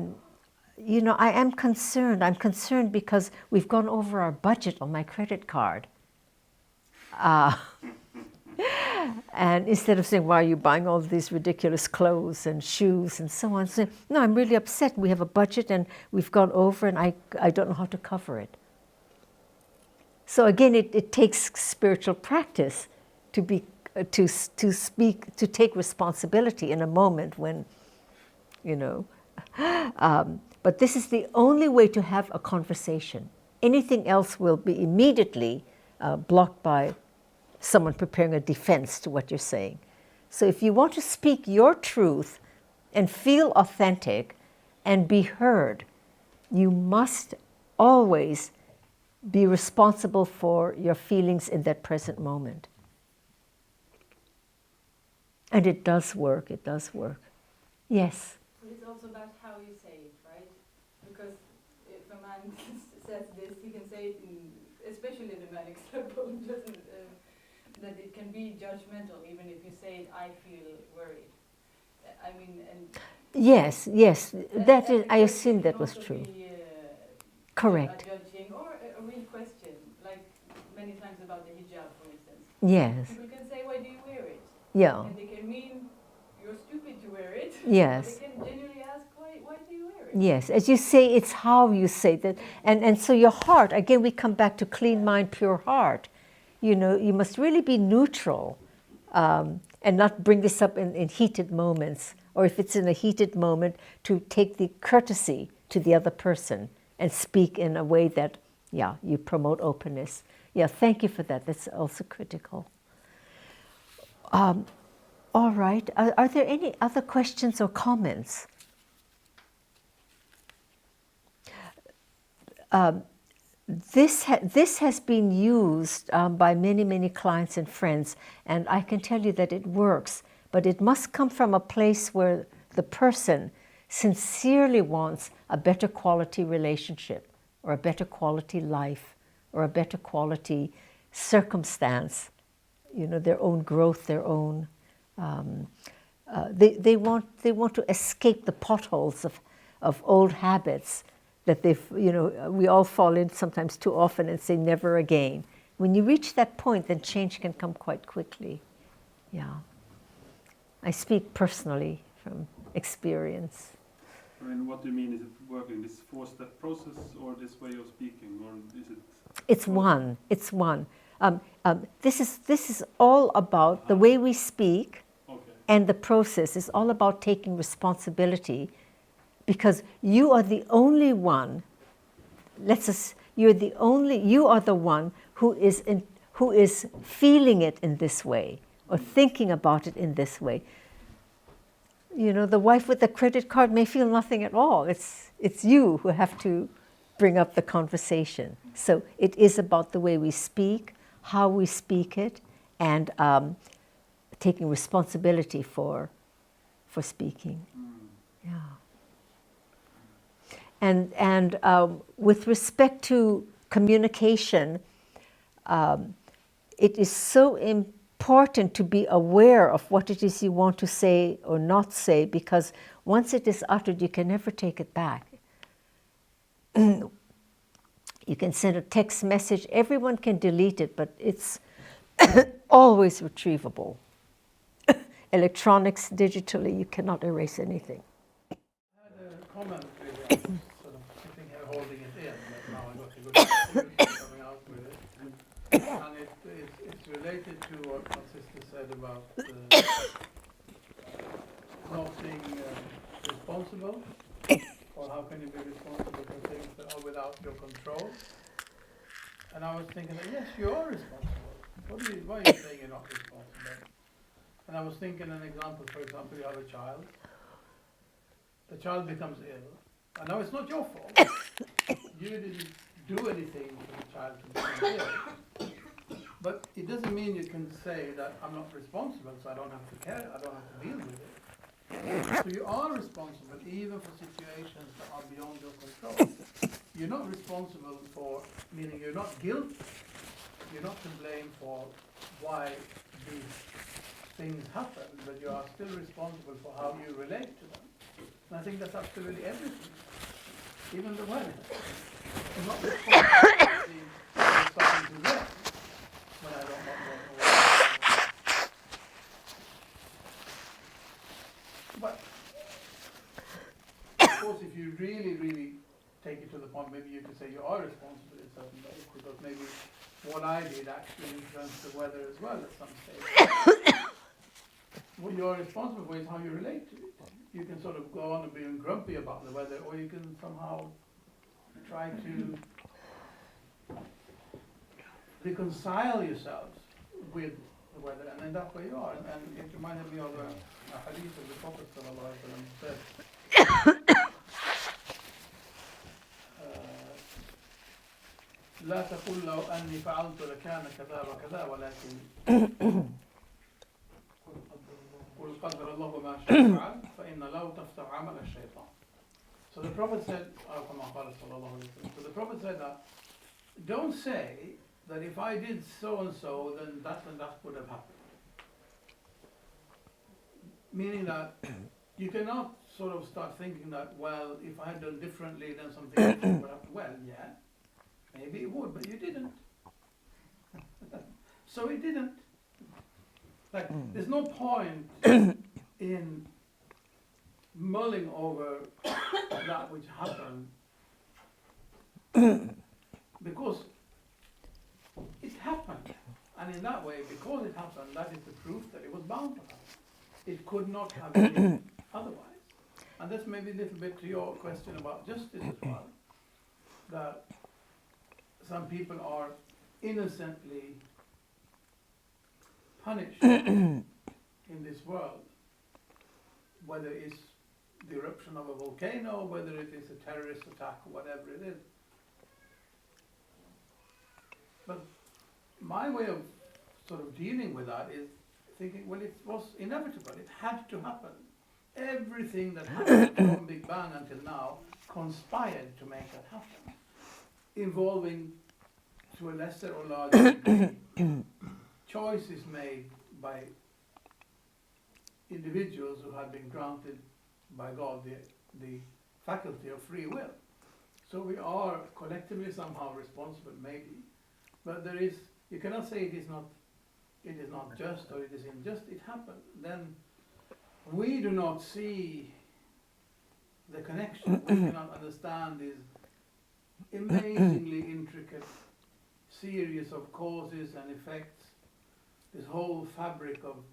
am concerned. I'm concerned because we've gone over our budget on my credit card. And instead of saying, why are you buying all these ridiculous clothes and shoes and so on, say, no, I'm really upset. We have a budget and we've gone over and I don't know how to cover it. So again, it takes spiritual practice to speak, to take responsibility in a moment when, but this is the only way to have a conversation. Anything else will be immediately blocked by someone preparing a defense to what you're saying. So if you want to speak your truth and feel authentic and be heard, you must always be responsible for your feelings in that present moment. And it does work, it does work. Yes? It's also about how you say it, right? Because if a man says this, he can say it in, especially the manic level, that it can be judgmental, even if you say it, I feel worried. I mean, and yes, that is, I assume that was true. Correct. A judging or a real question, like many times about the hijab, for instance. Yes. People can say, why do you wear it? Yeah. And they can mean you're stupid to wear it. Yes. They can genuinely ask, why do you wear it? Yes, as you say, it's how you say that. And so your heart, again, we come back to clean mind, pure heart. You must really be neutral and not bring this up in heated moments. Or if it's in a heated moment, to take the courtesy to the other person and speak in a way that, you promote openness. Yeah, thank you for that. That's also critical. All right. Are there any other questions or comments? This has been used by many, many clients and friends, and I can tell you that it works, but it must come from a place where the person sincerely wants a better quality relationship, or a better quality life, or a better quality circumstance, their own growth, their own... They want to escape the potholes of old habits that we all fall in sometimes too often and say never again. When you reach that point, then change can come quite quickly. Yeah. I speak personally from experience. I mean, what do you mean? Is it working this 4-step process or this way of speaking, or is it? It's one. It's one. This is all about the way we speak, and the process is all about taking responsibility. Because you are the only one. You are the one who is feeling it in this way or thinking about it in this way. The wife with the credit card may feel nothing at all. It's you who have to bring up the conversation. So it is about the way we speak, how we speak it, and taking responsibility for speaking. Yeah. And with respect to communication, it is so important to be aware of what it is you want to say or not say, because once it is uttered, you can never take it back. You can send a text message, everyone can delete it, but it's always retrievable. Electronics, digitally, you cannot erase anything. I had a comment really, sort of sitting here holding it in, but now I got a good opportunity coming out with it. And it's it's related to what my sister said about not being responsible, or how can you be responsible for things that are without your control? And I was thinking that yes, you are responsible. Why are you saying you're not responsible? And I was thinking an example, for example, you have a child. The child becomes ill. I know it's not your fault. You didn't do anything for the child to become ill. But it doesn't mean you can say that I'm not responsible, so I don't have to care, I don't have to deal with it. So you are responsible even for situations that are beyond your control. You're not responsible for, meaning you're not guilty. You're not to blame for why these things happen, but you are still responsible for how you relate to them. And I think that's absolutely everything, even the weather. I'm not responsible for starting to rain when I don't want water. But of course, if you really, really take it to the point, maybe you could say you are responsible in certain ways, because maybe what I did actually influenced the weather as well at some stage. What you are responsible for is how you relate to it. You can sort of go on and be grumpy about the weather, or you can somehow try to reconcile yourselves with the weather, and in that way you are. And it reminded me of a hadith of the Prophet ﷺ said, لا تقل لو أني فعلت لكان كذا وكذا ولكن قل قدر الله وما شاء فعل فإن لو تفتح عمل الشيطان. So the Prophet said, so the Prophet said that, don't say that if I did so and so, then that and that would have happened. Meaning that you cannot sort of start thinking that, well, if I had done differently, then something different would happen. Well, yeah, maybe it would, but you didn't. So it didn't. Like, there's no point in mulling over that which happened, because it happened. And in that way, because it happened, that is the proof that it was bound to happen. It could not have been otherwise. And that's maybe a little bit to your question about justice as well, that some people are innocently punished in this world, whether it's the eruption of a volcano, whether it is a terrorist attack, whatever it is. But my way of sort of dealing with that is thinking, well, it was inevitable. It had to happen. Everything that happened from Big Bang until now conspired to make that happen, involving, to a lesser or larger degree, choices made by individuals who had been granted by God the faculty of free will. So we are collectively somehow responsible, maybe, but there is, you cannot say it is not just or it is unjust. It happened. Then we do not see the connection. We cannot understand this amazingly intricate series of causes and effects, this whole fabric of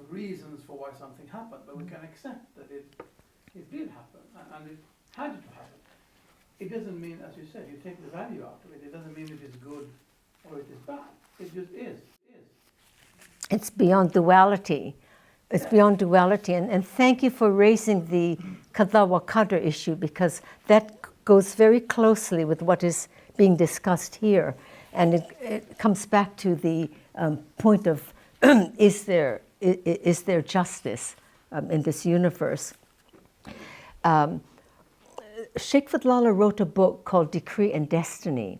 reasons for why something happened, but we can accept that it did happen, and it had to happen. It doesn't mean, as you said, you take the value out of it. It doesn't mean it is good or it is bad. It just is. It's beyond duality. It's beyond duality. And thank you for raising the qada wa qadr issue, because that goes very closely with what is being discussed here. And it comes back to the point of is there justice in this universe? Sheikh Fadlallah wrote a book called Decree and Destiny,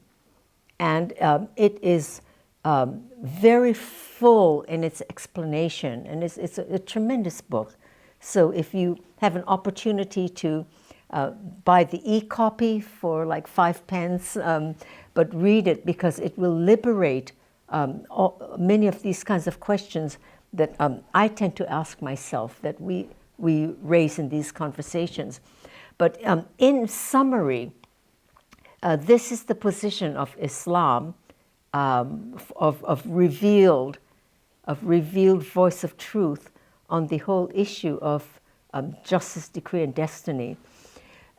and it is very full in its explanation, and it's a tremendous book. So if you have an opportunity to buy the e-copy for like 5 pence, but read it, because it will liberate many of these kinds of questions that I tend to ask myself, that we raise in these conversations. But in summary, this is the position of Islam of revealed voice of truth on the whole issue of justice, decree, and destiny.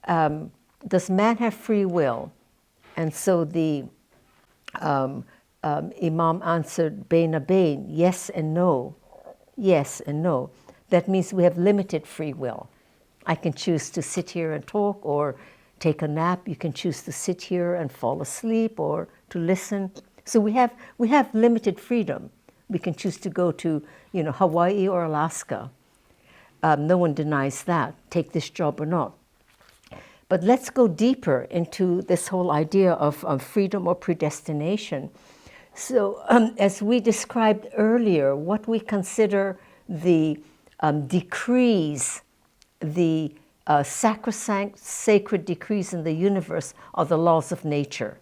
Does man have free will? And so the Imam answered Bain Bain, yes and no. Yes and no. That means we have limited free will. I can choose to sit here and talk or take a nap. You can choose to sit here and fall asleep or to listen. So we have limited freedom. We can choose to go to, Hawaii or Alaska. No one denies that, take this job or not. But let's go deeper into this whole idea of freedom or predestination. So as we described earlier, what we consider the decrees, the sacrosanct, sacred decrees in the universe are the laws of nature,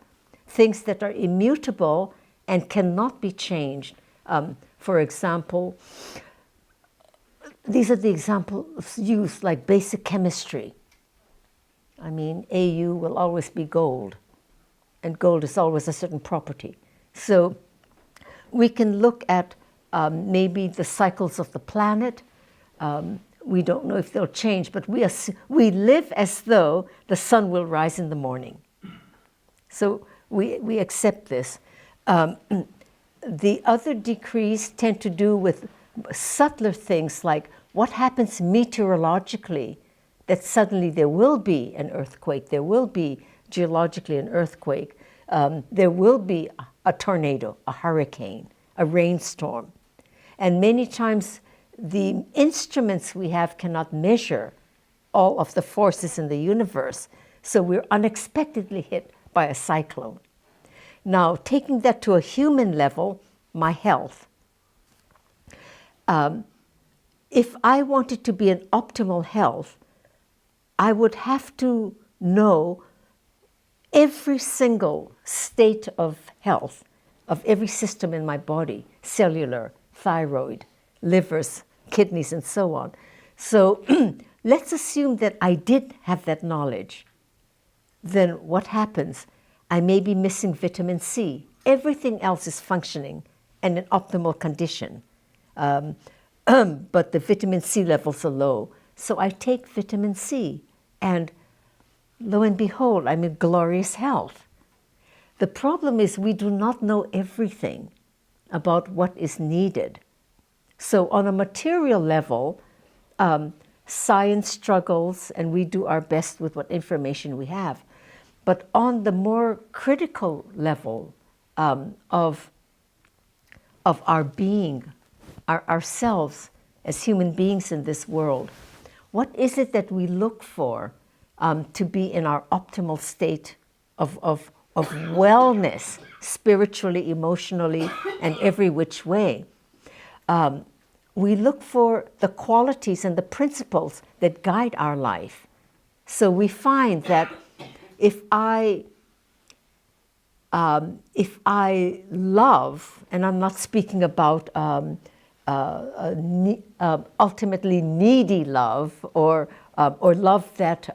things that are immutable and cannot be changed. For example, these are the examples used, like basic chemistry. I mean, Au will always be gold, and gold is always a certain property. So we can look at maybe the cycles of the planet. We don't know if they'll change, but we live as though the sun will rise in the morning. So we accept this. The other decrees tend to do with subtler things like what happens meteorologically, that suddenly there will be an earthquake, there will be geologically an earthquake, there will be a tornado, a hurricane, a rainstorm. And many times the instruments we have cannot measure all of the forces in the universe, so we're unexpectedly hit by a cyclone. Now, taking that to a human level, my health. If I wanted to be in optimal health, I would have to know every single state of health of every system in my body, cellular, thyroid, livers, kidneys, and so on. So let's assume that I did have that knowledge. Then what happens? I may be missing vitamin C. Everything else is functioning and in optimal condition. But the vitamin C levels are low. So I take vitamin C, and lo and behold, I'm in glorious health. The problem is we do not know everything about what is needed. So on a material level, science struggles, and we do our best with what information we have. But on the more critical level of our being, ourselves as human beings in this world, what is it that we look for to be in our optimal state of wellness, spiritually, emotionally, and every which way? We look for the qualities and the principles that guide our life. So we find that if I love, and I'm not speaking about ultimately needy love or love that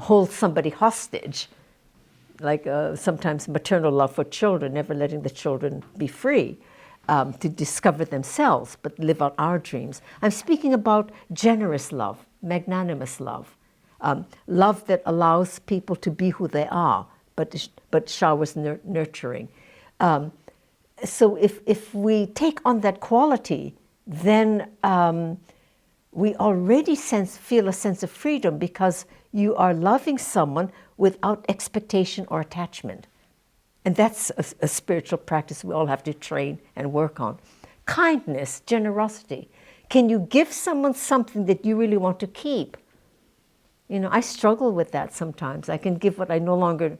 holds somebody hostage, like sometimes maternal love for children, never letting the children be free to discover themselves, but live out our dreams. I'm speaking about generous love, magnanimous love. Love that allows people to be who they are, but showers nurturing. So if we take on that quality, then we already feel a sense of freedom, because you are loving someone without expectation or attachment. And that's a spiritual practice we all have to train and work on. Kindness, generosity. Can you give someone something that you really want to keep? I struggle with that sometimes. I can give what I no longer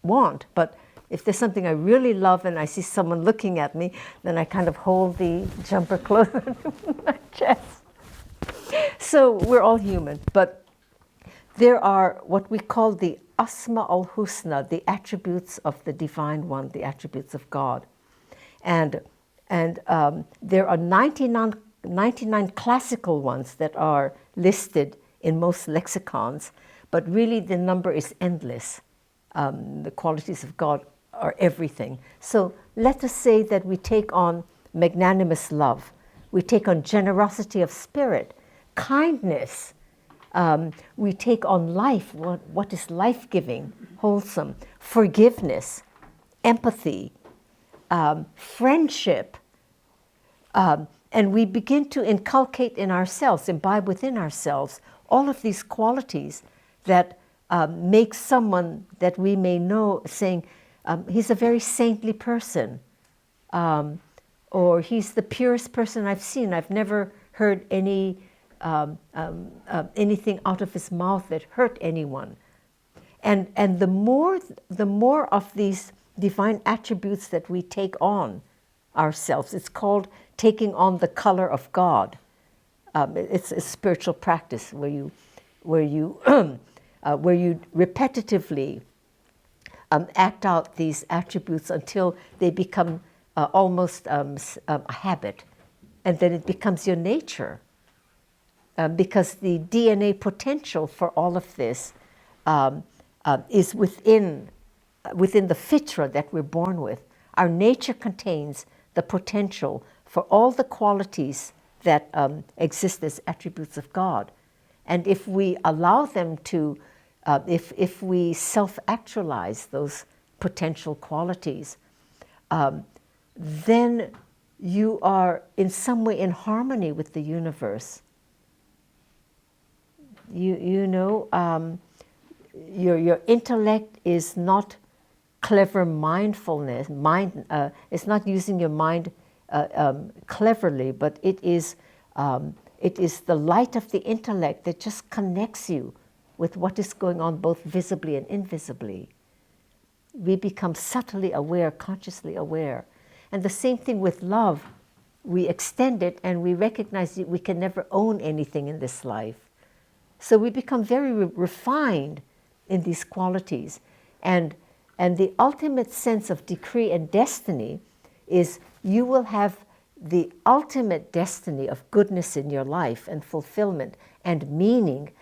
want, but if there's something I really love and I see someone looking at me, then I kind of hold the jumper closer to my chest. So we're all human, but there are what we call the Asma al-Husna, the attributes of the Divine One, the attributes of God. And there are 99 classical ones that are listed in most lexicons, but really the number is endless. the qualities of God are everything. So let us say that we take on magnanimous love, we take on generosity of spirit, kindness, we take on life, what is life-giving, wholesome, forgiveness, empathy, friendship, and we begin to inculcate in ourselves, imbibe within ourselves, all of these qualities that make someone that we may know saying, he's a very saintly person, or he's the purest person I've seen. I've never heard anything out of his mouth that hurt anyone. And the more of these divine attributes that we take on ourselves, it's called taking on the color of God. It's a spiritual practice where you repetitively act out these attributes until they become almost a habit, and then it becomes your nature. Because the DNA potential for all of this is within the Fitrah that we're born with. Our nature contains the potential for all the qualities that exist as attributes of God. And if we allow them to, if we self-actualize those potential qualities, then you are in some way in harmony with the universe. You know, your intellect is not clever mindfulness. It's not using your mind cleverly, but it is the light of the intellect that just connects you with what is going on both visibly and invisibly. We become subtly aware, consciously aware. And the same thing with love. We extend it and we recognize that we can never own anything in this life. So we become very refined in these qualities. And the ultimate sense of decree and destiny is you will have the ultimate destiny of goodness in your life and fulfillment and meaning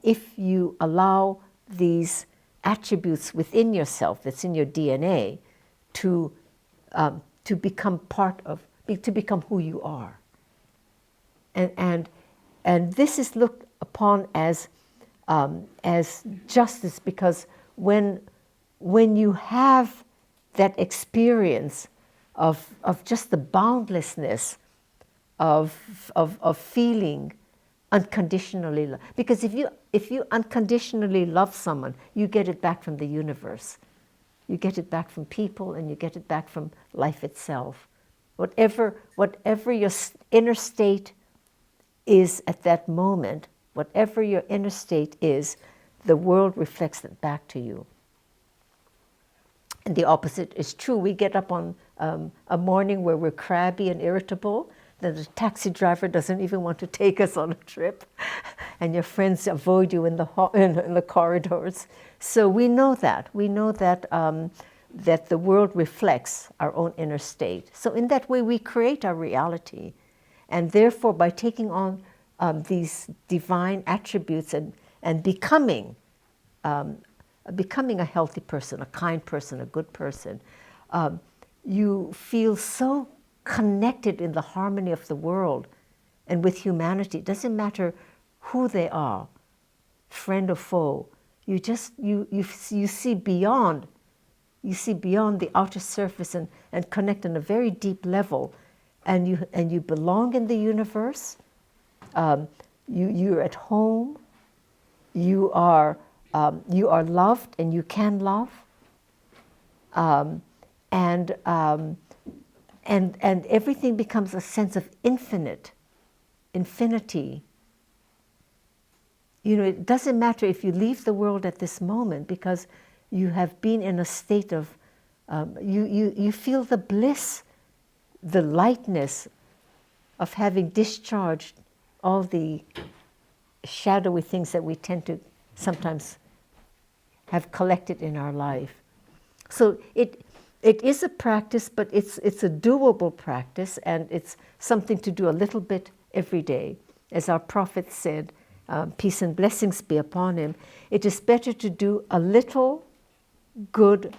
if you allow these attributes within yourself that's in your DNA to become part of, to become who you are. And this is looked upon as justice, because when you have that experience of just the boundlessness of feeling unconditionally love, because if you unconditionally love someone, you get it back from the universe, you get it back from people, and you get it back from life itself. Whatever your inner state is at that moment, whatever your inner state is, the world reflects it back to you. And the opposite is true. We get up on a morning where we're crabby and irritable, then the taxi driver doesn't even want to take us on a trip, and your friends avoid you in the corridors. So we know that. We know that that the world reflects our own inner state. So in that way, we create our reality. And therefore, by taking on these divine attributes and becoming a healthy person, a kind person, a good person, you feel so connected in the harmony of the world and with humanity. It doesn't matter who they are, friend or foe. You see beyond. You see beyond the outer surface and connect on a very deep level, and you belong in the universe. You're at home. You are loved, and you can love. And everything becomes a sense of infinity. You know, it doesn't matter if you leave the world at this moment, because you have been in a state of, you feel the bliss, the lightness of having discharged all the shadowy things that we tend to sometimes have collected in our life. So it is a practice, but it's a doable practice, and it's something to do a little bit every day. As our prophet said, peace and blessings be upon him, it is better to do a little good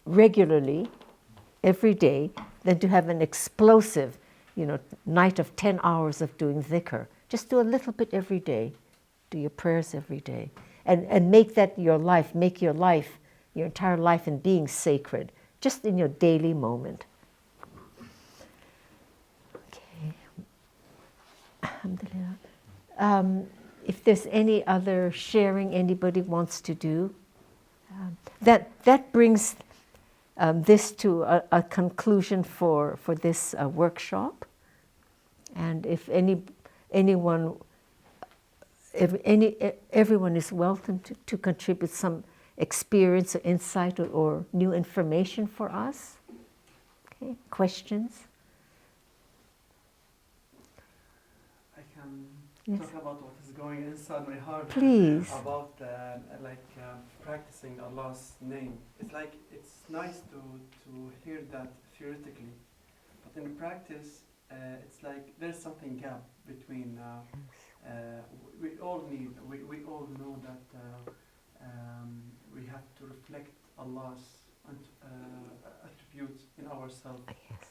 regularly, every day, than to have an explosive, night of 10 hours of doing dhikr. Just do a little bit every day. Do your prayers every day. And make that your life, make your life, your entire life and being sacred, just in your daily moment. Okay. Alhamdulillah. If there's any other sharing anybody wants to do, that brings this to a conclusion for this workshop. And if everyone is welcome to contribute some experience or insight or new information for us. Okay, questions? I can Yes. talk about what is going inside my heart. Please. About practicing Allah's name. It's nice to hear that theoretically, but in practice, it's like there's something gap between. We all know that we have to reflect Allah's attributes in ourselves. Yes.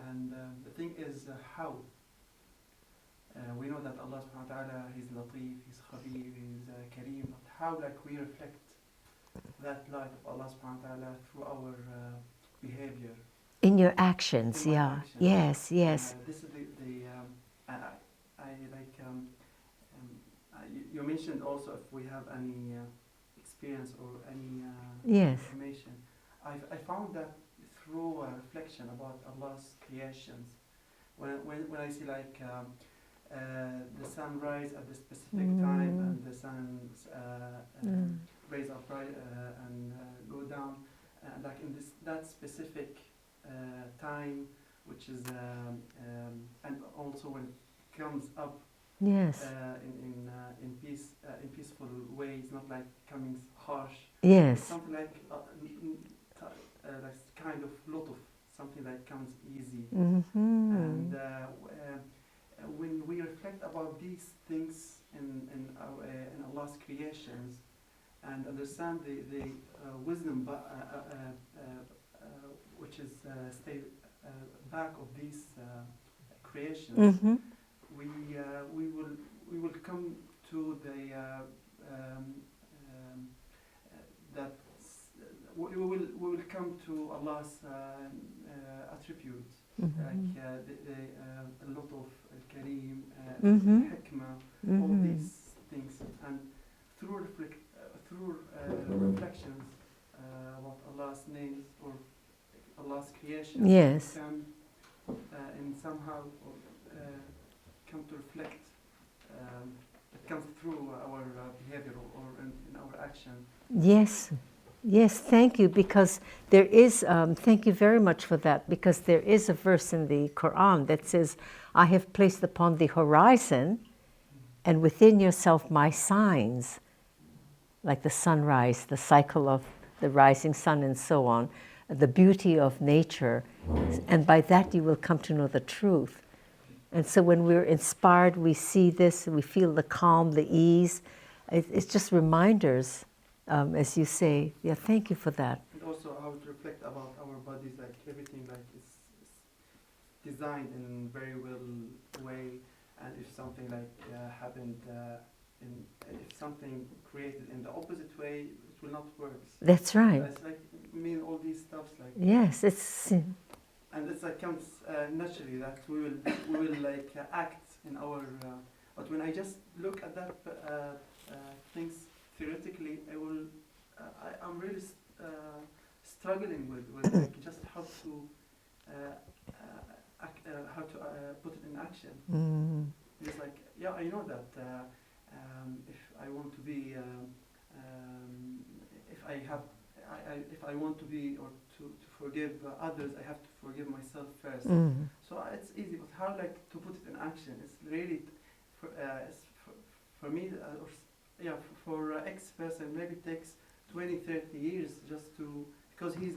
And the thing is how. We know that Allah subhanahu wa ta'ala, He's Latif, He's Khabir, He's Kareem, but how we reflect that light of Allah subhanahu wa ta'ala through our behavior. In your actions, In my yeah. actions. Yes, yes. This is you mentioned also if we have any experience or any Yes. information. I found that through reflection about Allah's creations, when I see the sun rise at the specific time and the sun's raise up and go down, in that specific time, which is and also when it comes up Yes. in peaceful ways, not like coming harsh. Yes. Something like kind of lot of something that comes easy. Mm-hmm. And when we reflect about these things in Allah's creations and understand the wisdom which is stay back of these creations, Mm-hmm. we will come to the that we will come to Allah's attributes, Mm-hmm. a lot of Kareem, Mhm. Hikmah, all Mhm. these things, and through reflections about Allah's names or Allah's creation, Yes. we can and somehow come to reflect. It comes through our behavior or in our action. Yes, yes, thank you, because there is, thank you very much for that, because there is a verse in the Quran that says, I have placed upon the horizon and within yourself my signs, like the sunrise, the cycle of the rising sun and so on, the beauty of nature, and by that you will come to know the truth. And so when we're inspired, we see this, we feel the calm, the ease. It's just reminders, as you say. Yeah, thank you for that. And also how to reflect about our bodies, like everything is designed in very well way, and if something happened, if something created in the opposite way, it will not work. That's right. It's all these stuffs Yes, it's... and it's comes naturally that we will act in our. But when I just look at that things theoretically, I'm really struggling with just how to put it in action. It's I know that if I want to be, if I want to be or to forgive others, I have to forgive myself first. So it's easy, but how to put it in action? It's really for me, for X person, maybe it takes 20, 30 years just to, because he's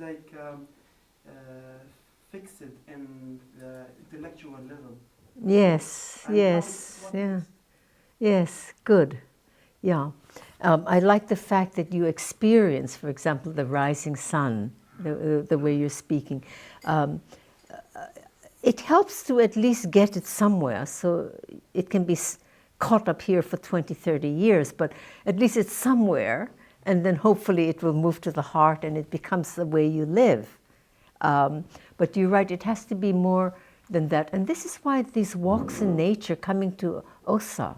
fixed in the intellectual level. Yes, And yes, what yeah. Yes, good. Yeah. I like the fact that you experience, for example, the rising sun, the way you're speaking. It helps to at least get it somewhere, so it can be caught up here for 20, 30 years, but at least it's somewhere, and then hopefully it will move to the heart and it becomes the way you live. But you're right, it has to be more than that. And this is why these walks in nature, coming to Osa,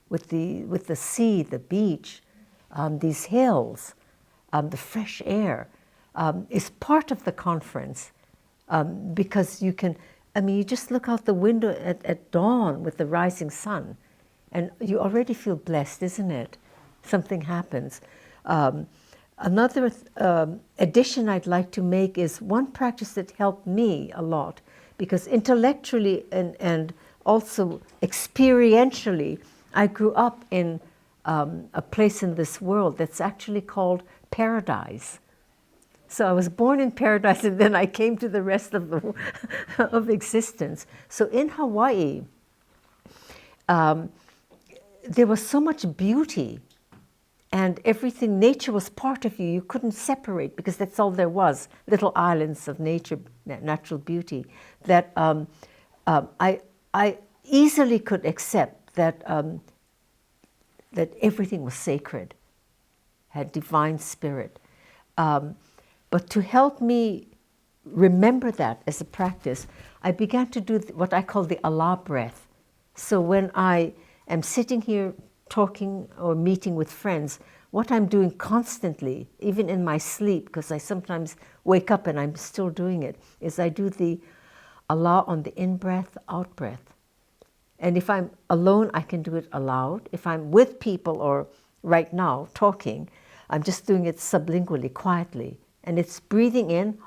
with the sea, the beach, these hills, the fresh air, is part of the conference, because you can, I mean, you just look out the window at dawn with the rising sun, and you already feel blessed, isn't it? Something happens. Another addition I'd like to make is one practice that helped me a lot, because intellectually and also experientially, I grew up in a place in this world that's actually called paradise. So I was born in paradise, and then I came to the rest of the of existence. So in Hawaii, there was so much beauty, and everything, nature was part of you. You couldn't separate, because that's all there was, little islands of nature, natural beauty, that I easily could accept that, that everything was sacred, had divine spirit. But to help me remember that as a practice, I began to do what I call the Allah breath. So when I am sitting here talking or meeting with friends, what I'm doing constantly, even in my sleep, because I sometimes wake up and I'm still doing it, is I do the Allah on the in-breath, out-breath. And if I'm alone, I can do it aloud. If I'm with people or right now talking, I'm just doing it sublingually, quietly. And it's breathing in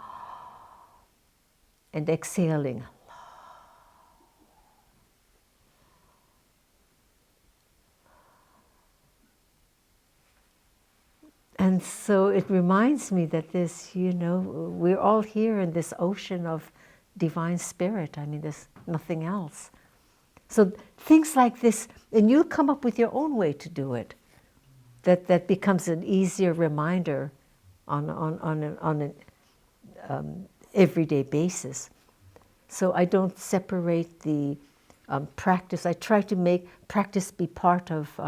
and exhaling. And so it reminds me that this, you know, we're all here in this ocean of divine spirit. I mean, there's nothing else. So things like this, and you'll come up with your own way to do it. That becomes an easier reminder on an everyday basis. So I don't separate the practice. I try to make practice be part of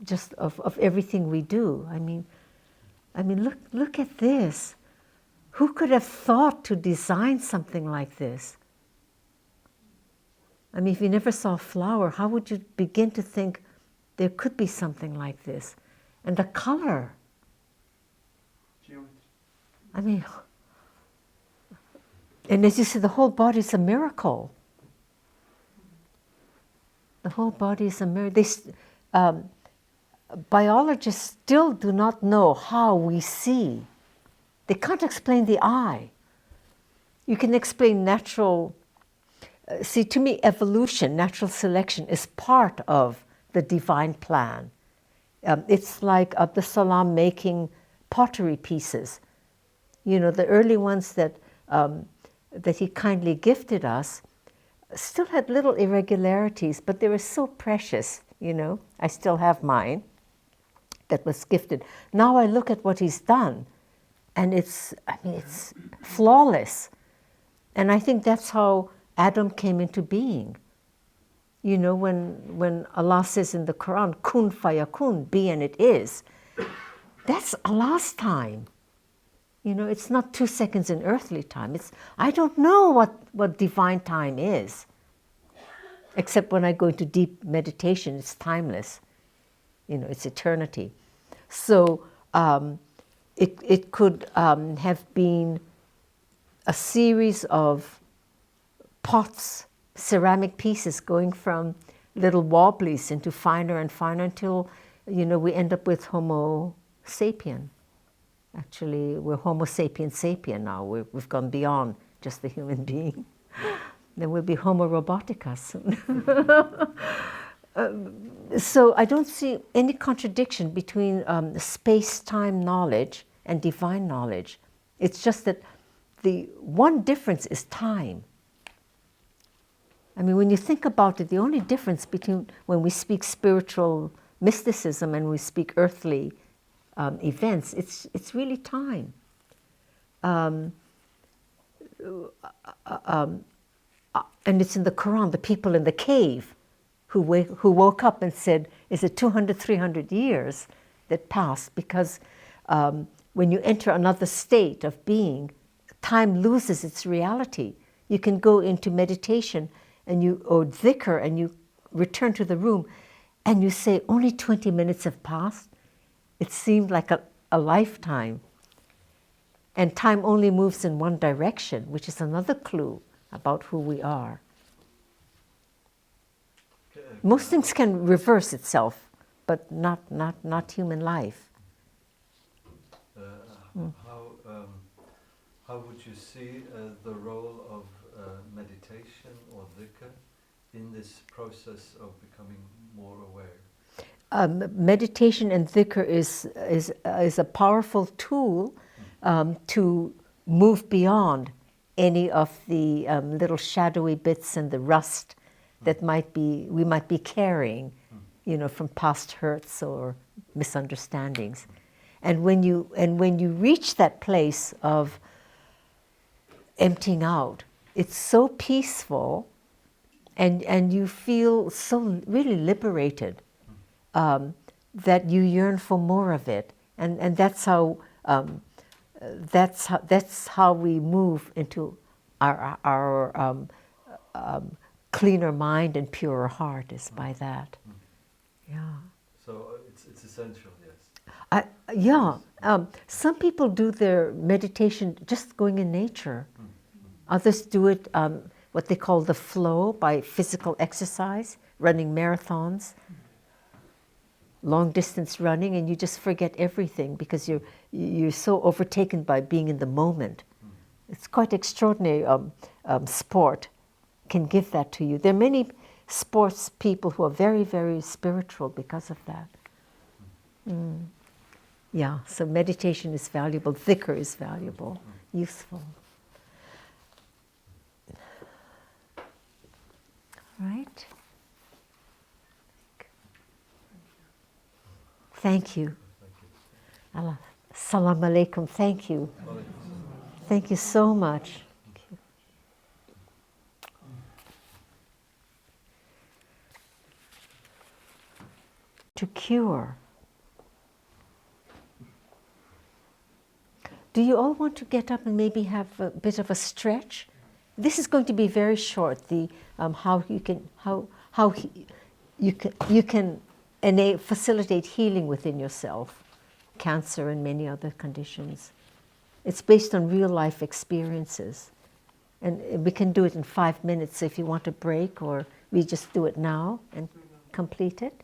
just of everything we do. I mean, look at this. Who could have thought to design something like this? I mean, if you never saw a flower, how would you begin to think there could be something like this? And the color. Geometry. I mean, and as you see, the whole body is a miracle. The whole body is a miracle. Biologists still do not know how we see. They can't explain the eye. You can explain natural. See, to me, evolution, natural selection, is part of the divine plan. It's like the salam making pottery pieces. You know, the early ones that he kindly gifted us still had little irregularities, but they were so precious, you know. I still have mine that was gifted. Now I look at what he's done, and it's flawless. And I think that's how Adam came into being. You know, when Allah says in the Quran, kun fayakun, be and it is, that's Allah's time. You know, it's not 2 seconds in earthly time. I don't know what divine time is, except when I go into deep meditation, it's timeless. You know, it's eternity. So it could have been a series of pots, ceramic pieces going from little wobblies into finer and finer until, you know, we end up with Homo sapien. Actually, we're Homo sapien sapien now. We've gone beyond just the human being. Then we'll be Homo robotica soon. So I don't see any contradiction between space-time knowledge and divine knowledge. It's just that the one difference is time. I mean, when you think about it, the only difference between when we speak spiritual mysticism and we speak earthly events, it's really time. And it's in the Quran, the people in the cave who woke up and said, is it 200, 300 years that passed? Because when you enter another state of being, time loses its reality. You can go into meditation or dhikr, and you return to the room and you say, only 20 minutes have passed. It seemed like a lifetime. And time only moves in one direction, which is another clue about who we are. Most things can reverse itself, but not human life. How would you see the role of meditation or dhikr in this process of becoming more aware? Meditation and dhikr is a powerful tool to move beyond any of the little shadowy bits and the rust that we might be carrying, from past hurts or misunderstandings. And when you reach that place of emptying out, it's so peaceful, and you feel so really liberated that you yearn for more of it, and that's how we move into our cleaner mind and purer heart, is by that. Yeah. So it's essential, yes. Yeah. Some people do their meditation just going in nature. Others do it what they call the flow, by physical exercise, running marathons, long distance running, and you just forget everything because you're so overtaken by being in the moment. It's quite extraordinary. Sport can give that to you. There are many sports people who are very, very spiritual because of that. Yeah, so meditation is valuable, dhikr is valuable, useful. Right? Thank you. Allah. Assalamu alaikum. Thank you. Thank you so much. To cure. Do you all want to get up and maybe have a bit of a stretch? This is going to be very short. The how you can facilitate healing within yourself, cancer and many other conditions. It's based on real life experiences, and we can do it in 5 minutes if you want a break, or we just do it now and complete it.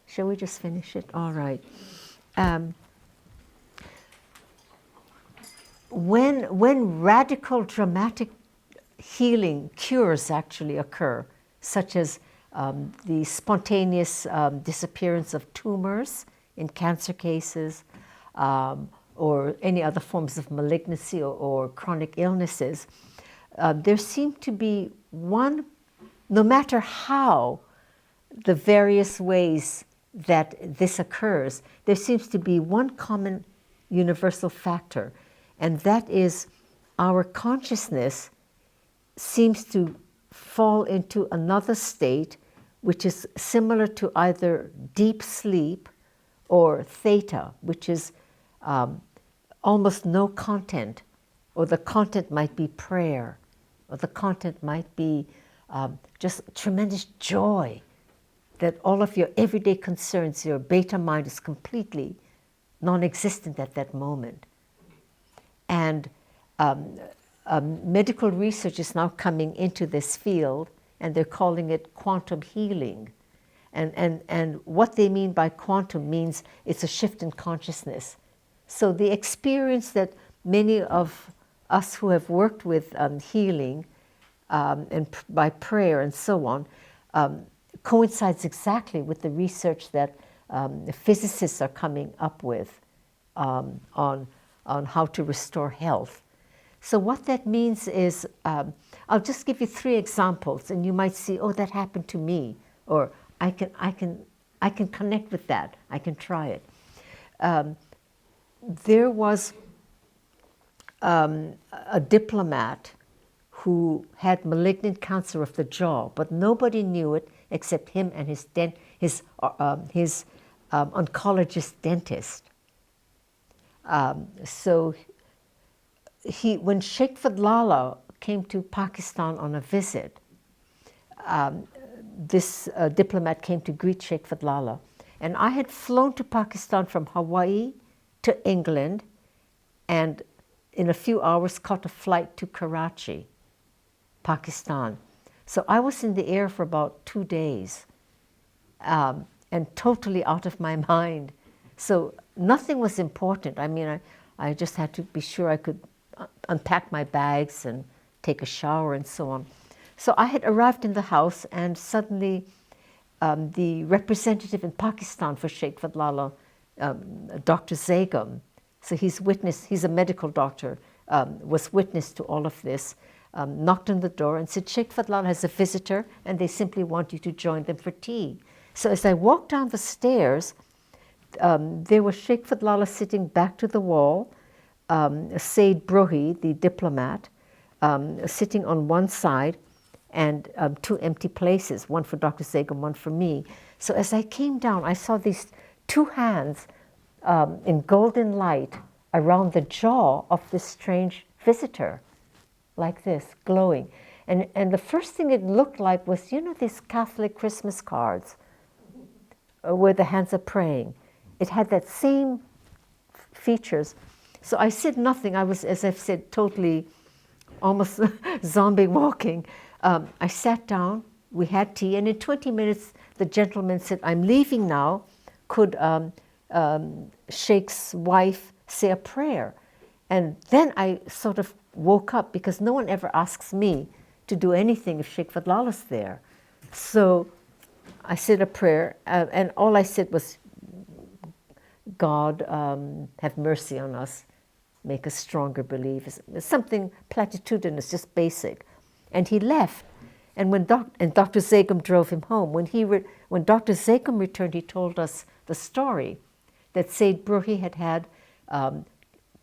Shall we just finish it? All right. When radical, dramatic healing cures actually occur, such as the spontaneous disappearance of tumors in cancer cases, or any other forms of malignancy or chronic illnesses, there seem to be no matter how the various ways that this occurs, there seems to be one common universal factor, and that is our consciousness seems to fall into another state which is similar to either deep sleep or theta, which is almost no content, or the content might be prayer, or the content might be just tremendous joy, that all of your everyday concerns, your beta mind is completely non-existent at that moment. And medical research is now coming into this field, and they're calling it quantum healing. And what they mean by quantum means it's a shift in consciousness. So the experience that many of us who have worked with healing and by prayer and so on coincides exactly with the research that the physicists are coming up with on how to restore health. So what that means is, I'll just give you 3 examples, and you might see, oh, that happened to me, or I can I can connect with that. I can try it. There was a diplomat who had malignant cancer of the jaw, but nobody knew it except him and his oncologist dentist. So when Sheikh Fadlallah came to Pakistan on a visit, this diplomat came to greet Sheikh Fadlallah. And I had flown to Pakistan from Hawaii to England, and in a few hours caught a flight to Karachi, Pakistan. So I was in the air for about 2 days, and totally out of my mind. So nothing was important. I mean, I just had to be sure I could unpack my bags and take a shower and so on. So I had arrived in the house, and suddenly the representative in Pakistan for Sheikh Fadlallah, Dr. Zegum, so he's a medical doctor, was witness to all of this, knocked on the door and said, Sheikh Fadlallah has a visitor and they simply want you to join them for tea. So as I walked down the stairs, there was Sheikh Fadlallah sitting back to the wall, Said Brohi, the diplomat, sitting on one side, and 2 empty places, one for Dr. Zegum, one for me. So as I came down, I saw these 2 hands in golden light around the jaw of this strange visitor, like this, glowing. And the first thing it looked like was, you know, these Catholic Christmas cards where the hands are praying. It had that same features. So I said nothing. I was, as I've said, totally almost zombie walking. I sat down, we had tea, and in 20 minutes the gentleman said, I'm leaving now. Could Sheikh's wife say a prayer? And then I sort of woke up, because no one ever asks me to do anything if Sheikh Fadlallah's there. So I said a prayer, and all I said was, God, have mercy on us, make us stronger believers. Something platitudinous, just basic. And he left. And when Dr. Zegum drove him home, when Dr. Zegum returned, he told us the story that Said Brohi had had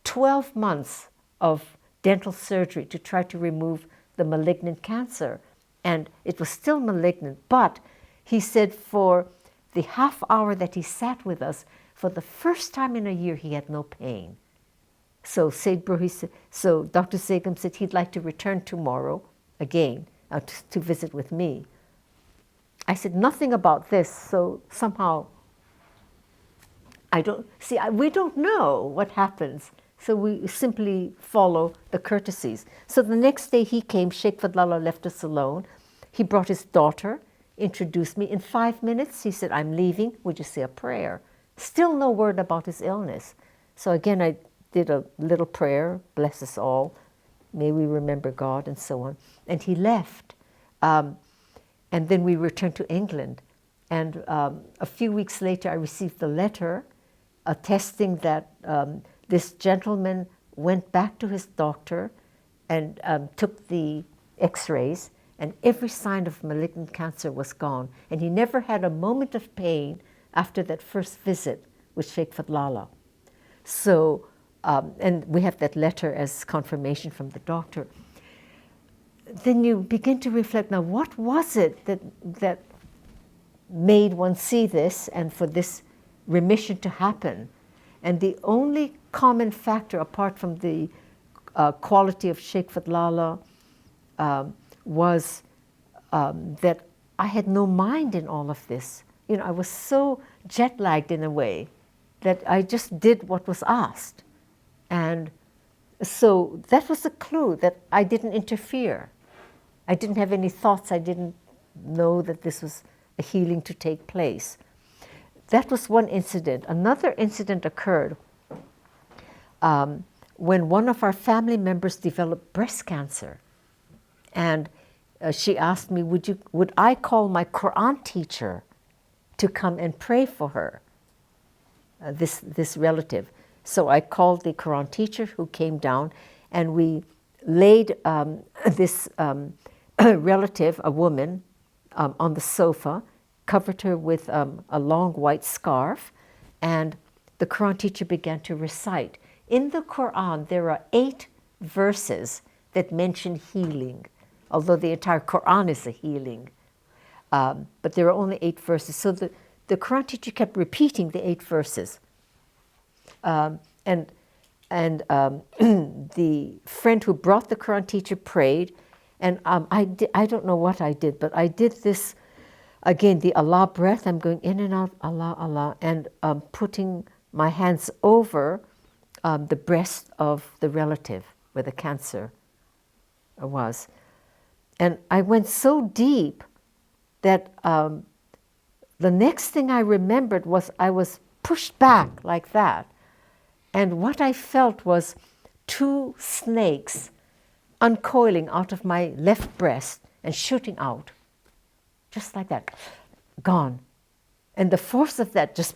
12 months of dental surgery to try to remove the malignant cancer. And it was still malignant, but he said for the half hour that he sat with us, for the first time in a year, he had no pain. So Said Brohi said, so Dr. Zegum said he'd like to return tomorrow again to visit with me. I said nothing about this, so somehow we don't know what happens. So we simply follow the courtesies. So the next day he came, Sheikh Fadlallah left us alone. He brought his daughter, introduced me. In 5 minutes, he said, I'm leaving, would you say a prayer? Still no word about his illness. So again, I did a little prayer, bless us all, may we remember God, and so on. And he left. And then we returned to England. And a few weeks later, I received the letter attesting that this gentleman went back to his doctor and took the x-rays, and every sign of malignant cancer was gone. And he never had a moment of pain after that first visit with Sheikh Fadlallah. So, and we have that letter as confirmation from the doctor. Then you begin to reflect, now what was it that made one see this and for this remission to happen? And the only common factor, apart from the quality of Sheikh Fadlallah, was that I had no mind in all of this. You know, I was so jet-lagged in a way that I just did what was asked. And so that was a clue that I didn't interfere. I didn't have any thoughts. I didn't know that this was a healing to take place. That was one incident. Another incident occurred when one of our family members developed breast cancer. And she asked me, would I call my Quran teacher to come and pray for her, this relative. So I called the Quran teacher, who came down, and we laid this relative, a woman, on the sofa, covered her with a long white scarf, and the Quran teacher began to recite. In the Quran, there are 8 verses that mention healing, although the entire Quran is a healing. But there are only 8 verses. So the Quran teacher kept repeating the 8 verses. And the friend who brought the Quran teacher prayed, and I don't know what I did, but I did this, again, the Allah breath. I'm going in and out, Allah, Allah, and putting my hands over the breast of the relative where the cancer was. And I went so deep that the next thing I remembered was I was pushed back like that. And what I felt was 2 snakes uncoiling out of my left breast and shooting out. Just like that. Gone. And the force of that just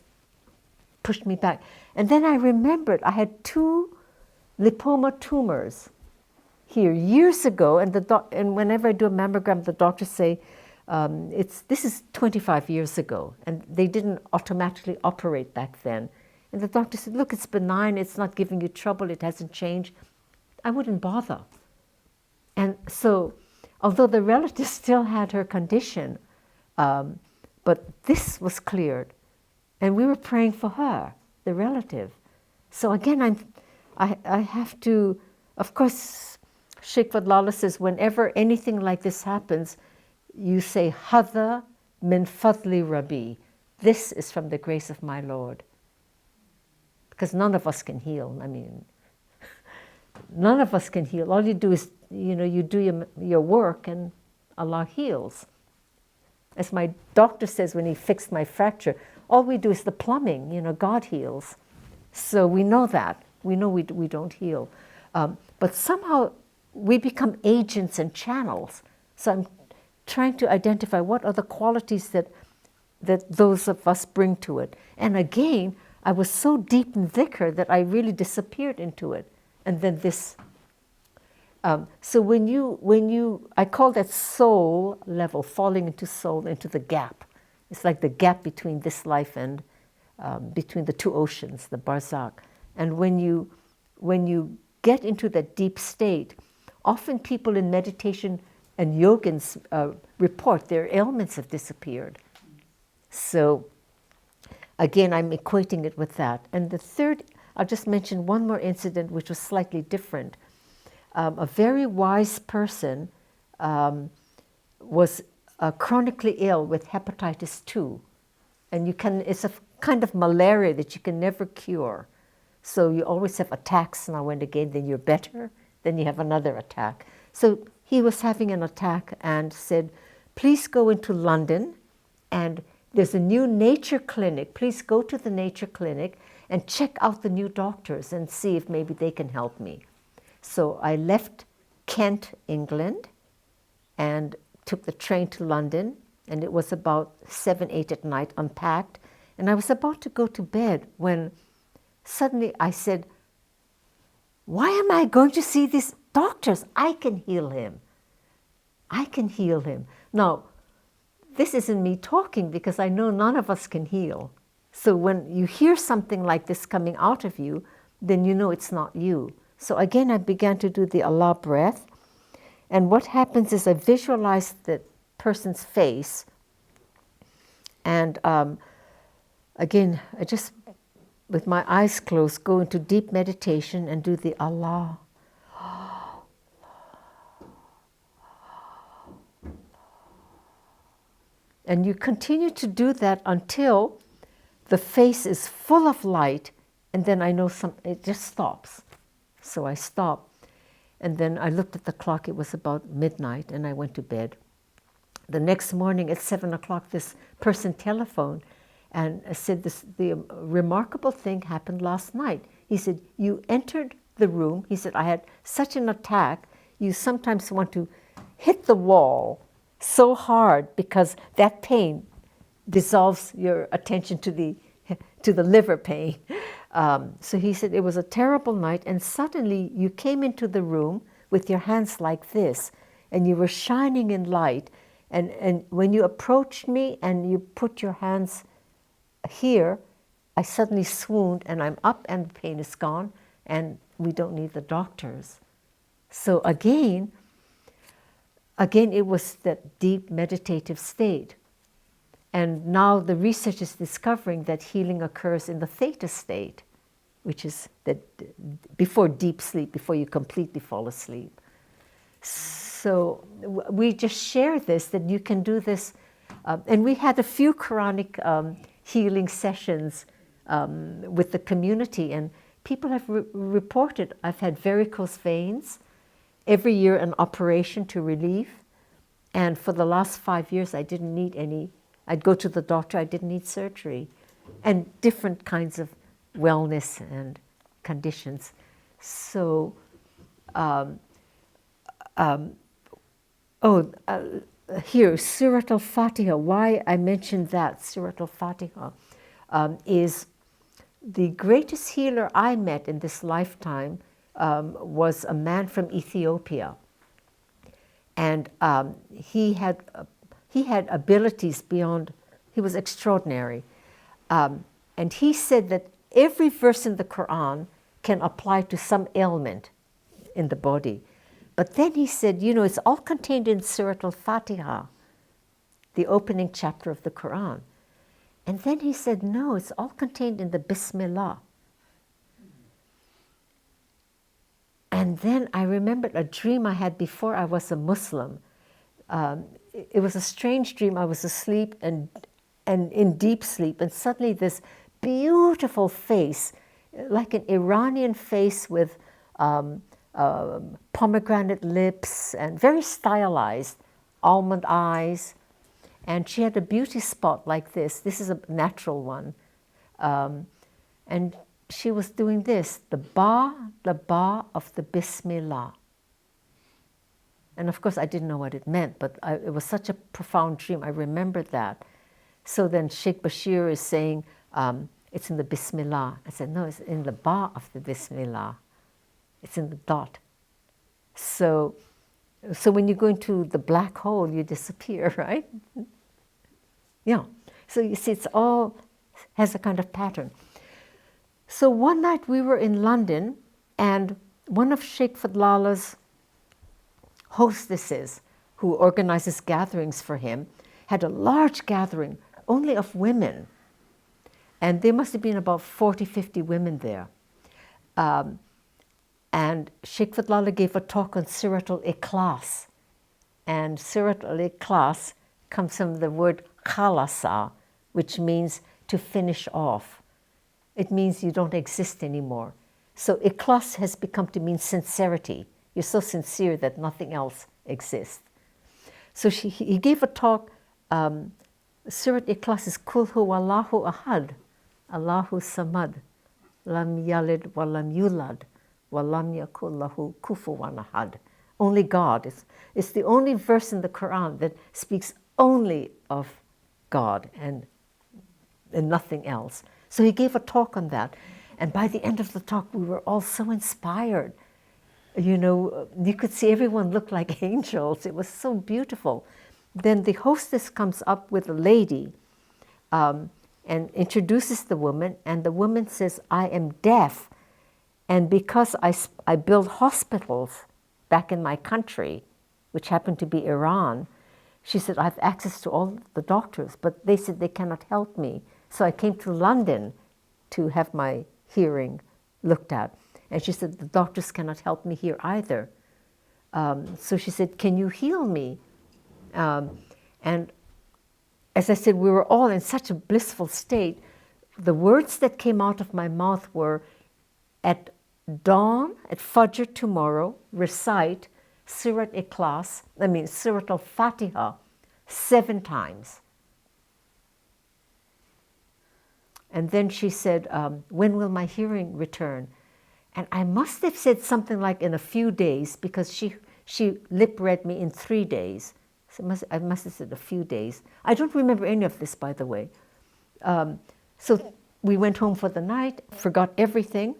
pushed me back. And then I remembered I had 2 lipoma tumors here years ago, and and whenever I do a mammogram, the doctors say, this is 25 years ago, and they didn't automatically operate back then. And the doctor said, look, it's benign, it's not giving you trouble, it hasn't changed. I wouldn't bother. And so, although the relative still had her condition, but this was cleared. And we were praying for her, the relative. So again, I have to, of course, Sheikh Fadlallah says, whenever anything like this happens, you say, Hadha min fadli Rabbi. This is from the grace of my Lord. Because none of us can heal. I mean, none of us can heal. All you do is, you do your work and Allah heals. As my doctor says when he fixed my fracture, all we do is the plumbing, God heals. So we know that. We know we don't heal. But somehow we become agents and channels. So I'm trying to identify what are the qualities that those of us bring to it. And again, I was so deep in dhikr that I really disappeared into it. And then this. So when you, I call that soul level, falling into soul, into the gap. It's like the gap between this life and between the 2 oceans, the barzakh. And when you get into that deep state, often people in meditation and yogins report their ailments have disappeared. So again, I'm equating it with that. And the third, I'll just mention one more incident which was slightly different. A very wise person was chronically ill with hepatitis 2. And it's a kind of malaria that you can never cure. So you always have attacks now and again, then you're better, then you have another attack. So he was having an attack and said, please go into London, and there's a new nature clinic. Please go to the nature clinic and check out the new doctors and see if maybe they can help me. So I left Kent, England, and took the train to London, and it was about 7, 8 at night, unpacked, and I was about to go to bed when suddenly I said, why am I going to see these doctors? I can heal him. I can heal him. Now, this isn't me talking because I know none of us can heal. So when you hear something like this coming out of you, then you know it's not you. So again, I began to do the Allah breath. And what happens is I visualize the person's face. And again, I just, with my eyes closed, go into deep meditation and do the Allah. And you continue to do that until the face is full of light, and then I know it just stops. So I stop. And then I looked at the clock, it was about midnight, and I went to bed. The next morning at 7 o'clock, this person telephoned and said, the remarkable thing happened last night. He said, you entered the room. He said, I had such an attack. You sometimes want to hit the wall so hard because that pain dissolves your attention to the liver pain. So he said, it was a terrible night, and suddenly you came into the room with your hands like this, and you were shining in light, And when you approached me and you put your hands here, I suddenly swooned and I'm up and the pain is gone and we don't need the doctors. So again, it was that deep meditative state. And now the research is discovering that healing occurs in the theta state, which is that before deep sleep, before you completely fall asleep. So we just share this, that you can do this. And we had a few Quranic healing sessions with the community, and people have reported, I've had varicose veins, every year an operation to relieve, and for the last 5 years I didn't need any. I'd go to the doctor, I didn't need surgery, and different kinds of wellness and conditions. So, here, Surah al-Fatiha, why I mentioned that, Surah al-Fatiha, is the greatest healer I met in this lifetime was a man from Ethiopia. And he had abilities beyond, he was extraordinary. And he said that every verse in the Quran can apply to some ailment in the body. But then he said, you know, it's all contained in Surah al-Fatiha, the opening chapter of the Quran. And then he said, no, it's all contained in the Bismillah. And then I remembered a dream I had before I was a Muslim. It was a strange dream. I was asleep and in deep sleep, and suddenly this beautiful face, like an Iranian face with pomegranate lips and very stylized, almond eyes. And she had a beauty spot like this. This is a natural one. And she was doing this, the ba of the Bismillah. And of course, I didn't know what it meant, but it was such a profound dream. I remembered that. So then Sheikh Bashir is saying, it's in the Bismillah. I said, no, it's in the ba of the Bismillah. It's in the dot. So when you go into the black hole, you disappear, right? Yeah. So you see, it's all has a kind of pattern. So one night we were in London, and one of Sheikh Fadlalah's hostesses, who organizes gatherings for him, had a large gathering only of women. And there must have been about 40, 50 women there. And Sheikh Fadlallah gave a talk on Surah al-Ikhlas. And Surah al-Ikhlas comes from the word khalasa, which means to finish off. It means you don't exist anymore. So ikhlas has become to mean sincerity. You're so sincere that nothing else exists. So he gave a talk. Surah Ikhlas is Kul huwallahu ahad, Allahu samad, lam yalid wa lam yulad, wa lam yakul lahu kufuwan ahad. Only God. It's the only verse in the Quran that speaks only of God and nothing else. So he gave a talk on that. And by the end of the talk, we were all so inspired. You know, you could see everyone look like angels. It was so beautiful. Then the hostess comes up with a lady and introduces the woman. And the woman says, I am deaf. And because I build hospitals back in my country, which happened to be Iran, she said, I have access to all the doctors, but they said they cannot help me. So I came to London to have my hearing looked at. And she said, the doctors cannot help me here either. So she said, can you heal me? And as I said, we were all in such a blissful state. The words that came out of my mouth were, at dawn, at Fajr tomorrow, recite Surah Surah al-Fatiha 7 times. And then she said, when will my hearing return? And I must have said something like in a few days, because she lip-read me in 3 days. So I must have said a few days. I don't remember any of this, by the way. So we went home for the night, forgot everything.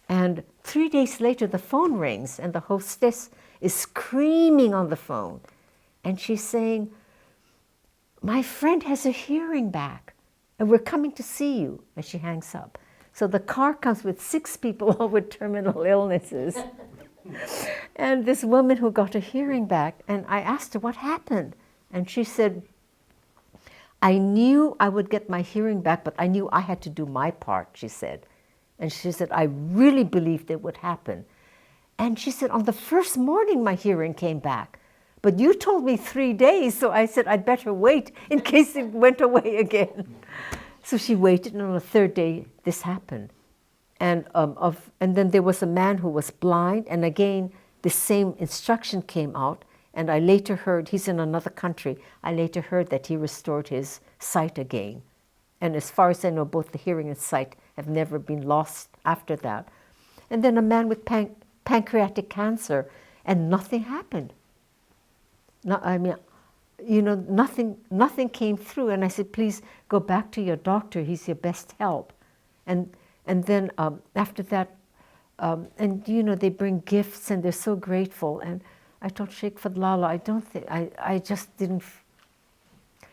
And 3 days later, the phone rings, and the hostess is screaming on the phone. And she's saying, my friend has her hearing back, and we're coming to see you. And she hangs up. So the car comes with 6 people, all with terminal illnesses. And this woman who got her hearing back, and I asked her what happened. And she said, I knew I would get my hearing back, but I knew I had to do my part, she said. And she said, I really believed it would happen. And she said, on the first morning my hearing came back. But you told me 3 days, so I said I'd better wait in case it went away again. So she waited, and on the 3rd day, this happened. And then there was a man who was blind, and again, the same instruction came out. And I later heard, he's in another country, I later heard that he restored his sight again. And as far as I know, both the hearing and sight have never been lost after that. And then a man with pancreatic cancer, and nothing happened. No, I mean, you know, nothing came through. And I said, please go back to your doctor. He's your best help. And then after that, and you know, they bring gifts and they're so grateful. And I told Sheikh Fadlallah, I don't think, I just didn't,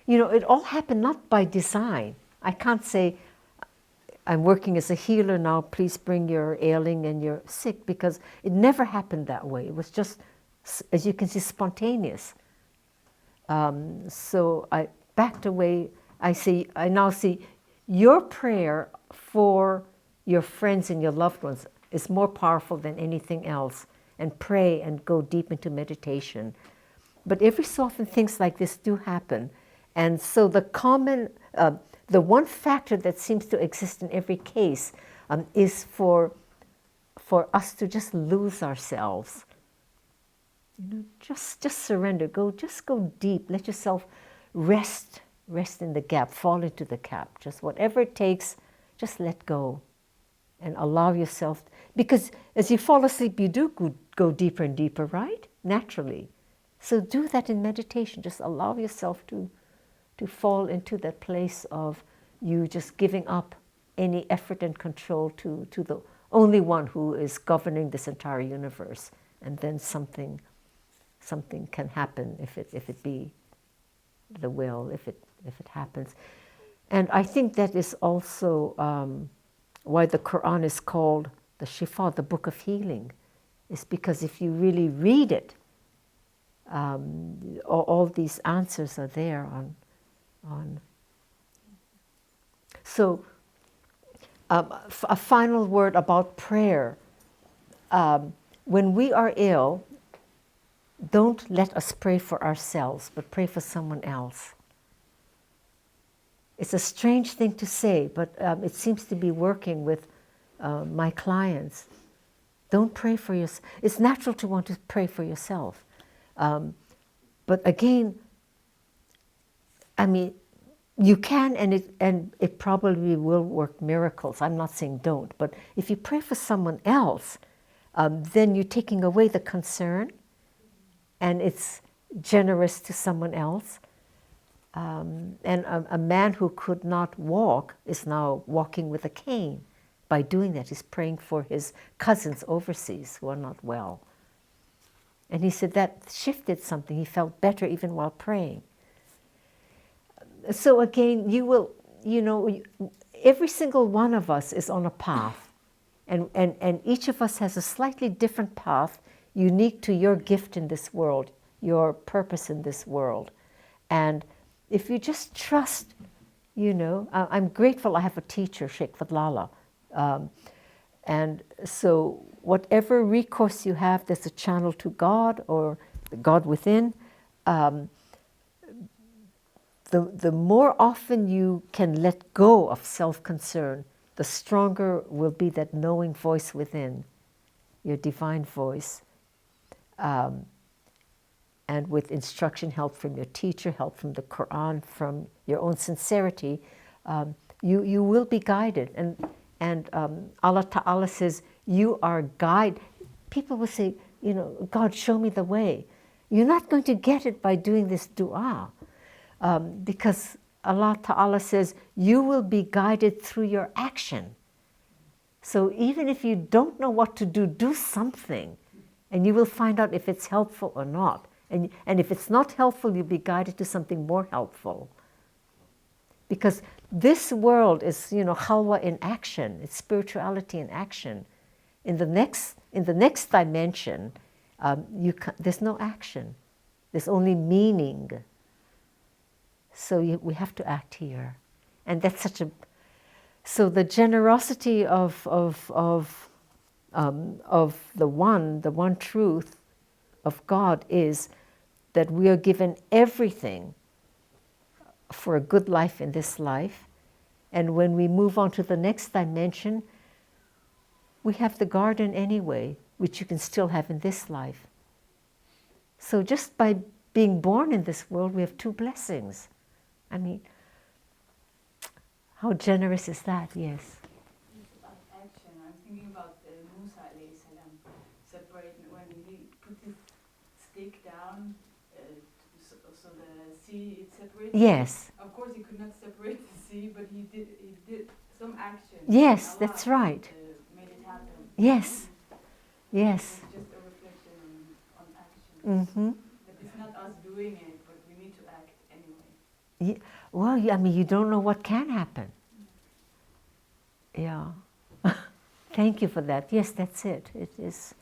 you know, it all happened not by design. I can't say, I'm working as a healer now, please bring your ailing and your sick, because it never happened that way. It was just, as you can see, spontaneous. So I backed away. I now see your prayer for your friends and your loved ones is more powerful than anything else. And pray and go deep into meditation. But every so often things like this do happen. And so the common, the one factor that seems to exist in every case is for us to just lose ourselves. You know, just surrender. Just go deep. Let yourself rest in the gap. Fall into the gap. Just whatever it takes. Just let go, and allow yourself. Because as you fall asleep, you do go deeper and deeper, right? Naturally. So do that in meditation. Just allow yourself to fall into that place of you just giving up any effort and control to the only one who is governing this entire universe. And then something can happen if it be the will, if it happens. And I think that is also why the Quran is called the Shifa, the book of healing, is because if you really read it, all these answers are there on. So a final word about prayer. When we are ill, don't let us pray for ourselves, but pray for someone else. It's a strange thing to say, but it seems to be working with my clients. Don't pray for yourself. It's natural to want to pray for yourself. But again, I mean, you can, and it probably will work miracles. I'm not saying don't, but if you pray for someone else, then you're taking away the concern, and it's generous to someone else. And a man who could not walk is now walking with a cane. By doing that, he's praying for his cousins overseas who are not well. And he said that shifted something. He felt better even while praying. So again, you will, you know, every single one of us is on a path. And each of us has a slightly different path, unique to your gift in this world, your purpose in this world. And if you just trust, you know, I'm grateful I have a teacher, Sheikh Fadlallah. And so whatever recourse you have, there's a channel to God or God within. The more often you can let go of self-concern, the stronger will be that knowing voice within, your divine voice. And with instruction, help from your teacher, help from the Quran, from your own sincerity, you will be guided. And Allah Ta'ala says, you are guided. People will say, you know, God, show me the way. You're not going to get it by doing this dua. Because Allah Ta'ala says, you will be guided through your action. So even if you don't know what to do, do something. And you will find out if it's helpful or not. And if it's not helpful, you'll be guided to something more helpful. Because this world is, halwa in action. It's spirituality in action. In the next dimension, there's no action. There's only meaning. So we have to act here, and that's such a. So the generosity of the one truth of God is that we are given everything for a good life in this life, and when we move on to the next dimension, we have the garden anyway, which you can still have in this life. So just by being born in this world, we have two blessings. I mean, how generous is that? Yes. It's about action. I'm thinking about Musa alayhi salam separating when he put his stick down, so the sea it separated. Yes. Of course, he could not separate the sea, but he did some action. Yes, Allah that's right. Made it happen. Yes. Yes. It's just a reflection on action. Mm-hmm. That it's not us doing it, but we need to act anyway. Well, I mean, you don't know what can happen. Yeah. Thank you for that. Yes, that's it. It is.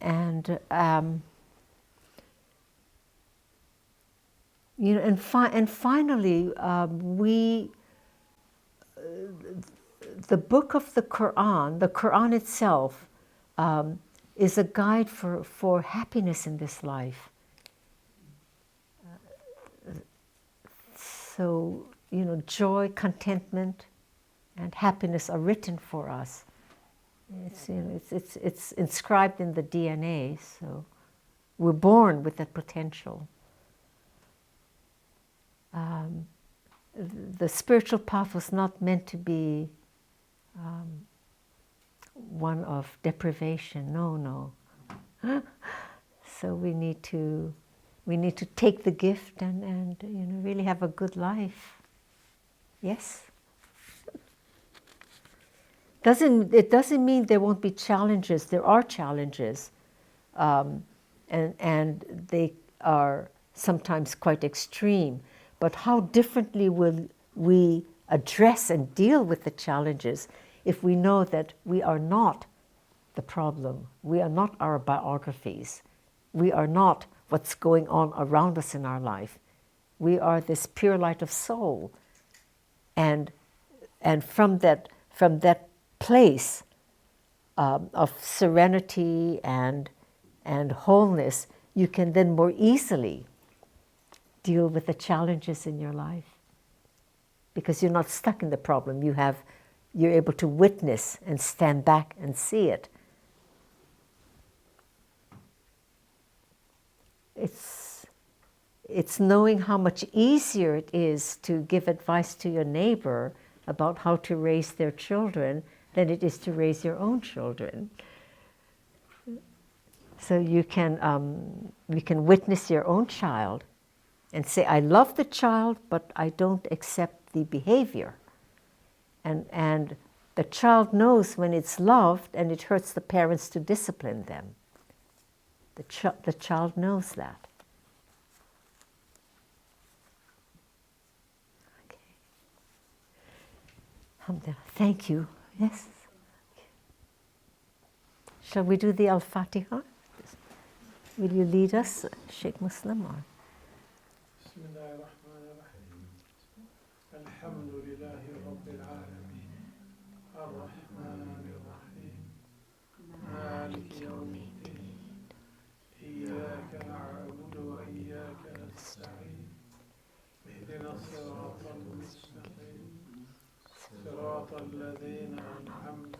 And and finally, the book of the Quran itself, is a guide for happiness in this life. So, joy, contentment, and happiness are written for us. It's inscribed in the DNA, so we're born with that potential. The spiritual path was not meant to be one of deprivation. No. So we need to take the gift and really have a good life. Yes. It doesn't mean there won't be challenges. There are challenges, and they are sometimes quite extreme. But how differently will we address and deal with the challenges if we know that we are not the problem? We are not our biographies. We are not what's going on around us in our life. We are this pure light of soul, and from that place of serenity and wholeness, you can then more easily deal with the challenges in your life, because you're not stuck in the problem. You're able to witness and stand back and see it. It's knowing how much easier it is to give advice to your neighbor about how to raise their children than it is to raise your own children. So you can witness your own child and say, I love the child, but I don't accept the behavior. And the child knows when it's loved and it hurts the parents to discipline them. The child knows that. Okay. Alhamdulillah. Thank you. Yes. Shall we do the al-Fatiha? Will you lead us, Sheikh Muslim? Or? Bismillahirrahmanirrahim. Alhamdulillahi Rabbil Alameen. Ar-Rahmanirrahim. Maliki yawmiddin. Iyyaka na'budu wa iyyaka nasta'in. Ihdina as-siratal mustaqim. Siratal ladhina an'amta